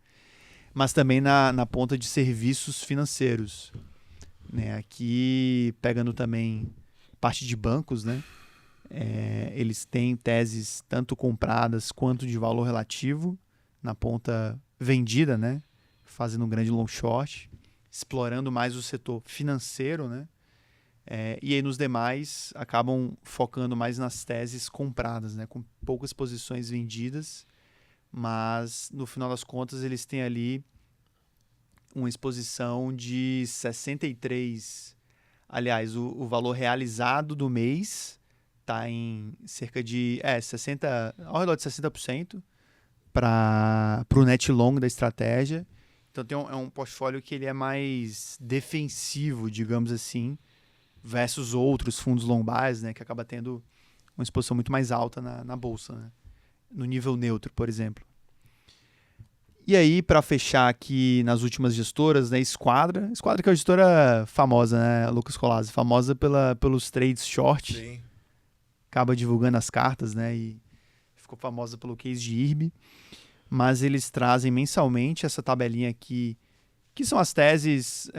S2: mas também na ponta de serviços financeiros. né? Aqui, pegando também parte de bancos, né? Eles têm teses tanto compradas quanto de valor relativo na ponta vendida, né? Fazendo um grande long short, explorando mais o setor financeiro, né? E aí nos demais acabam focando mais nas teses compradas, né? Com poucas posições vendidas, mas no final das contas eles têm ali uma exposição de 63. Aliás, o valor realizado do mês está em cerca de 60, ao redor de 60% para o net long da estratégia. Então é um portfólio que ele é mais defensivo, digamos assim, versus outros fundos long bias, né, que acaba tendo uma exposição muito mais alta na bolsa, né, no nível neutro, por exemplo. E aí, para fechar aqui nas últimas gestoras, né, Esquadra que é uma gestora famosa, né, Lucas Colassi, famosa pelos trades short.
S1: Sim.
S2: Acaba divulgando as cartas, né, e ficou famosa pelo case de IRB. Mas eles trazem mensalmente essa tabelinha aqui, que são as teses,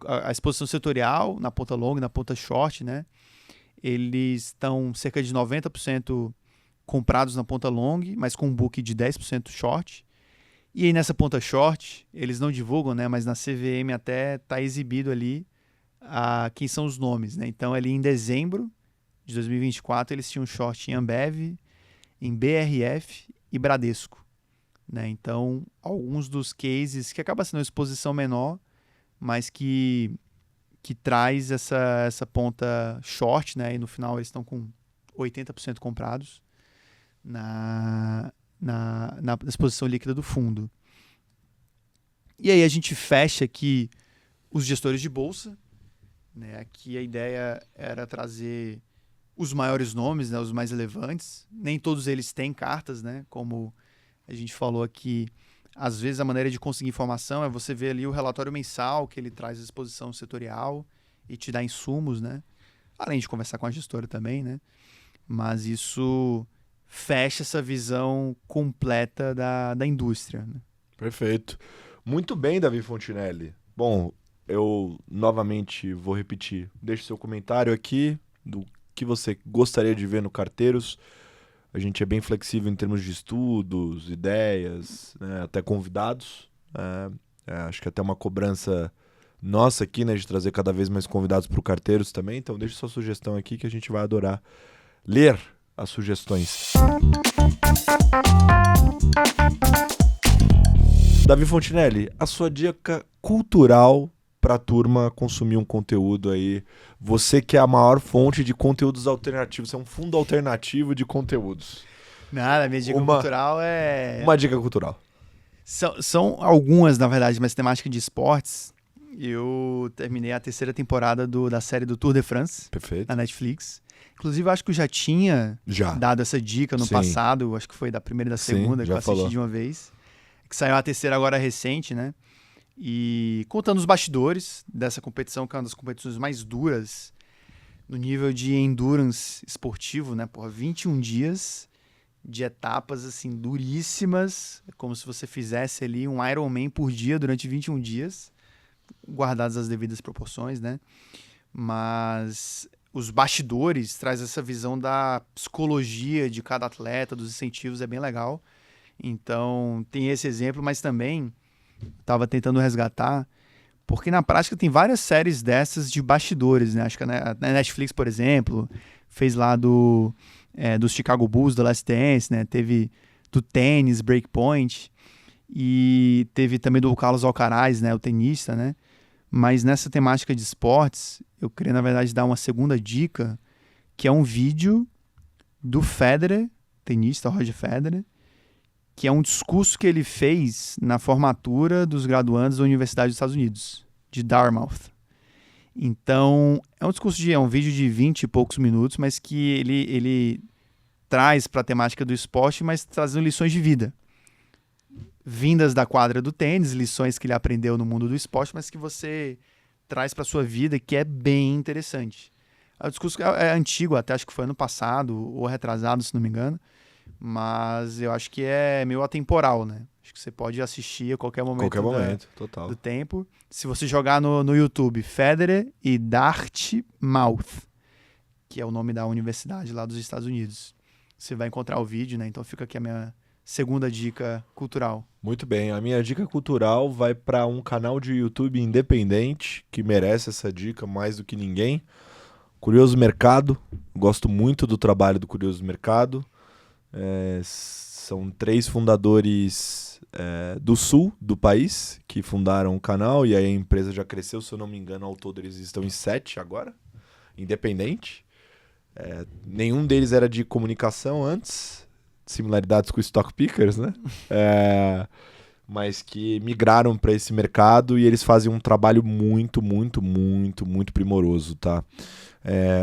S2: a exposição setorial na ponta long, na ponta short, né? Eles estão cerca de 90% comprados na ponta long, mas com um book de 10% short. E aí nessa ponta short, eles não divulgam, né? Mas na CVM até está exibido ali quem são os nomes, né? Então ali em dezembro de 2024 eles tinham short em Ambev, em BRF e Bradesco, né? Então alguns dos cases que acaba sendo uma exposição menor, mas que traz essa ponta short, né? E no final eles estão com 80% comprados na exposição líquida do fundo. E aí a gente fecha aqui os gestores de bolsa, né? Aqui a ideia era trazer os maiores nomes, né? Os mais relevantes. Nem todos eles têm cartas, né? Como a gente falou aqui, às vezes a maneira de conseguir informação é você ver ali o relatório mensal, que ele traz a exposição setorial e te dá insumos, né? Além de conversar com a gestora também, né? Mas isso fecha essa visão completa da indústria, né?
S1: Perfeito. Muito bem, Davi Fontinelli. Bom, eu novamente vou repetir. Deixe seu comentário aqui do que você gostaria de ver no Carteiros. A gente é bem flexível em termos de estudos, ideias, né, até convidados. Acho que até uma cobrança nossa aqui, né, de trazer cada vez mais convidados para o Carteiros também. Então deixe sua sugestão aqui que a gente vai adorar ler as sugestões. Davi Fontinelli, a sua dica cultural para a turma consumir um conteúdo aí. Você que é a maior fonte de conteúdos alternativos, você é um fundo alternativo de conteúdos.
S2: Nada, minha dica cultural é...
S1: Uma dica cultural.
S2: São algumas, na verdade, mas temática de esportes. Eu terminei a 3ª temporada da série do Tour de France.
S1: Perfeito.
S2: Na Netflix. Inclusive, eu acho que eu já tinha dado essa dica no passado. Acho que foi da primeira e da segunda que eu assisti de uma vez. Que saiu a 3ª agora recente, né? E contando os bastidores dessa competição, que é uma das competições mais duras no nível de endurance esportivo, né? 21 dias de etapas, assim, duríssimas. É como se você fizesse ali um Ironman por dia durante 21 dias, guardadas as devidas proporções, né? Mas os bastidores traz essa visão da psicologia de cada atleta, dos incentivos, é bem legal. Então, tem esse exemplo, mas também estava tentando resgatar, porque na prática tem várias séries dessas de bastidores, né? Acho que a Netflix, por exemplo, fez lá dos Chicago Bulls, do Last Dance, né? Teve do tênis, Breakpoint, e teve também do Carlos Alcaraz, né? O tenista, né? Mas nessa temática de esportes, eu queria, na verdade, dar uma segunda dica, que é um vídeo do Federer, tenista Roger Federer, que é um discurso que ele fez na formatura dos graduandos da Universidade dos Estados Unidos, de Dartmouth. Então, é um vídeo de 20 e poucos minutos, mas que ele traz para a temática do esporte, mas trazendo lições de vida. Vindas da quadra do tênis, lições que ele aprendeu no mundo do esporte, mas que você traz para a sua vida, que é bem interessante. O discurso é antigo, até acho que foi ano passado, ou retrasado, se não me engano, mas eu acho que é meio atemporal, né? Acho que você pode assistir a qualquer momento,
S1: Qualquer momento, total.
S2: do tempo. Se você jogar no YouTube, Federer e Dartmouth, que é o nome da universidade lá dos Estados Unidos, você vai encontrar o vídeo, né? Então fica aqui a minha segunda dica cultural.
S1: Muito bem, a minha dica cultural vai para um canal de YouTube independente que merece essa dica mais do que ninguém. Curioso Mercado, gosto muito do trabalho do Curioso Mercado. São 3 fundadores do sul do país que fundaram o canal e aí a empresa já cresceu, se eu não me engano, ao todo eles estão em 7 agora, independente. Nenhum deles era de comunicação antes, similaridades com o Stock Pickers, né? Mas que migraram para esse mercado e eles fazem um trabalho muito, muito, muito, muito primoroso, tá?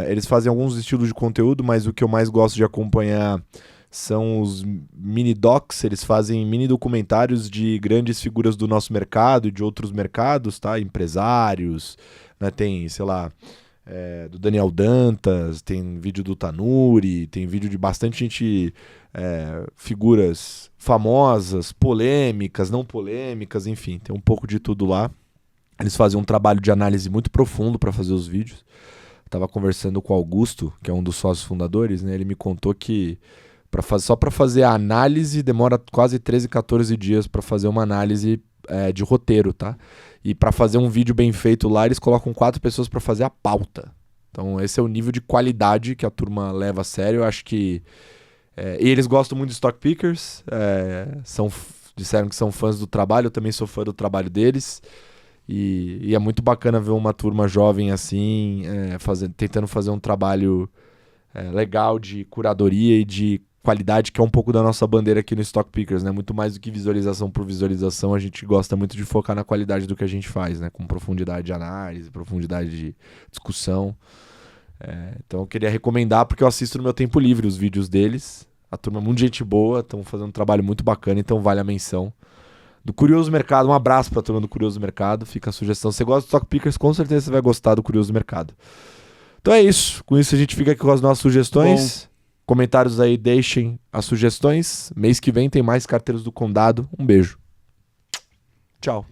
S1: Eles fazem alguns estilos de conteúdo, mas o que eu mais gosto de acompanhar são os mini docs. Eles fazem mini documentários de grandes figuras do nosso mercado e de outros mercados, tá? Empresários, né? Tem, sei lá, do Daniel Dantas, tem vídeo do Tanuri, tem vídeo de bastante gente, figuras famosas, polêmicas, não polêmicas, enfim, tem um pouco de tudo lá. Eles fazem um trabalho de análise muito profundo para fazer os vídeos. Estava conversando com o Augusto, que é um dos sócios fundadores, né? Ele me contou que só para fazer a análise demora quase 13, 14 dias para fazer uma análise de roteiro, tá? E para fazer um vídeo bem feito lá, eles colocam 4 pessoas para fazer a pauta. Então esse é o nível de qualidade que a turma leva a sério. Eu acho que... e eles gostam muito de Stock Pickers, disseram que são fãs do trabalho, eu também sou fã do trabalho deles. E é muito bacana ver uma turma jovem assim, tentando fazer um trabalho legal de curadoria e de qualidade, que é um pouco da nossa bandeira aqui no Stock Pickers, né? Muito mais do que visualização por visualização, a gente gosta muito de focar na qualidade do que a gente faz, né? Com profundidade de análise, profundidade de discussão. Então eu queria recomendar, porque eu assisto no meu tempo livre os vídeos deles. A turma é muito gente boa, estão fazendo um trabalho muito bacana, então vale a menção. Do Curioso Mercado, um abraço pra turma do Curioso Mercado, fica a sugestão. Se você gosta do Stock Pickers, com certeza você vai gostar do Curioso Mercado. Então é isso, com isso a gente fica aqui com as nossas sugestões. Bom. Comentários aí, deixem as sugestões. Mês que vem tem mais Carteiros do Condado. Um beijo. Tchau.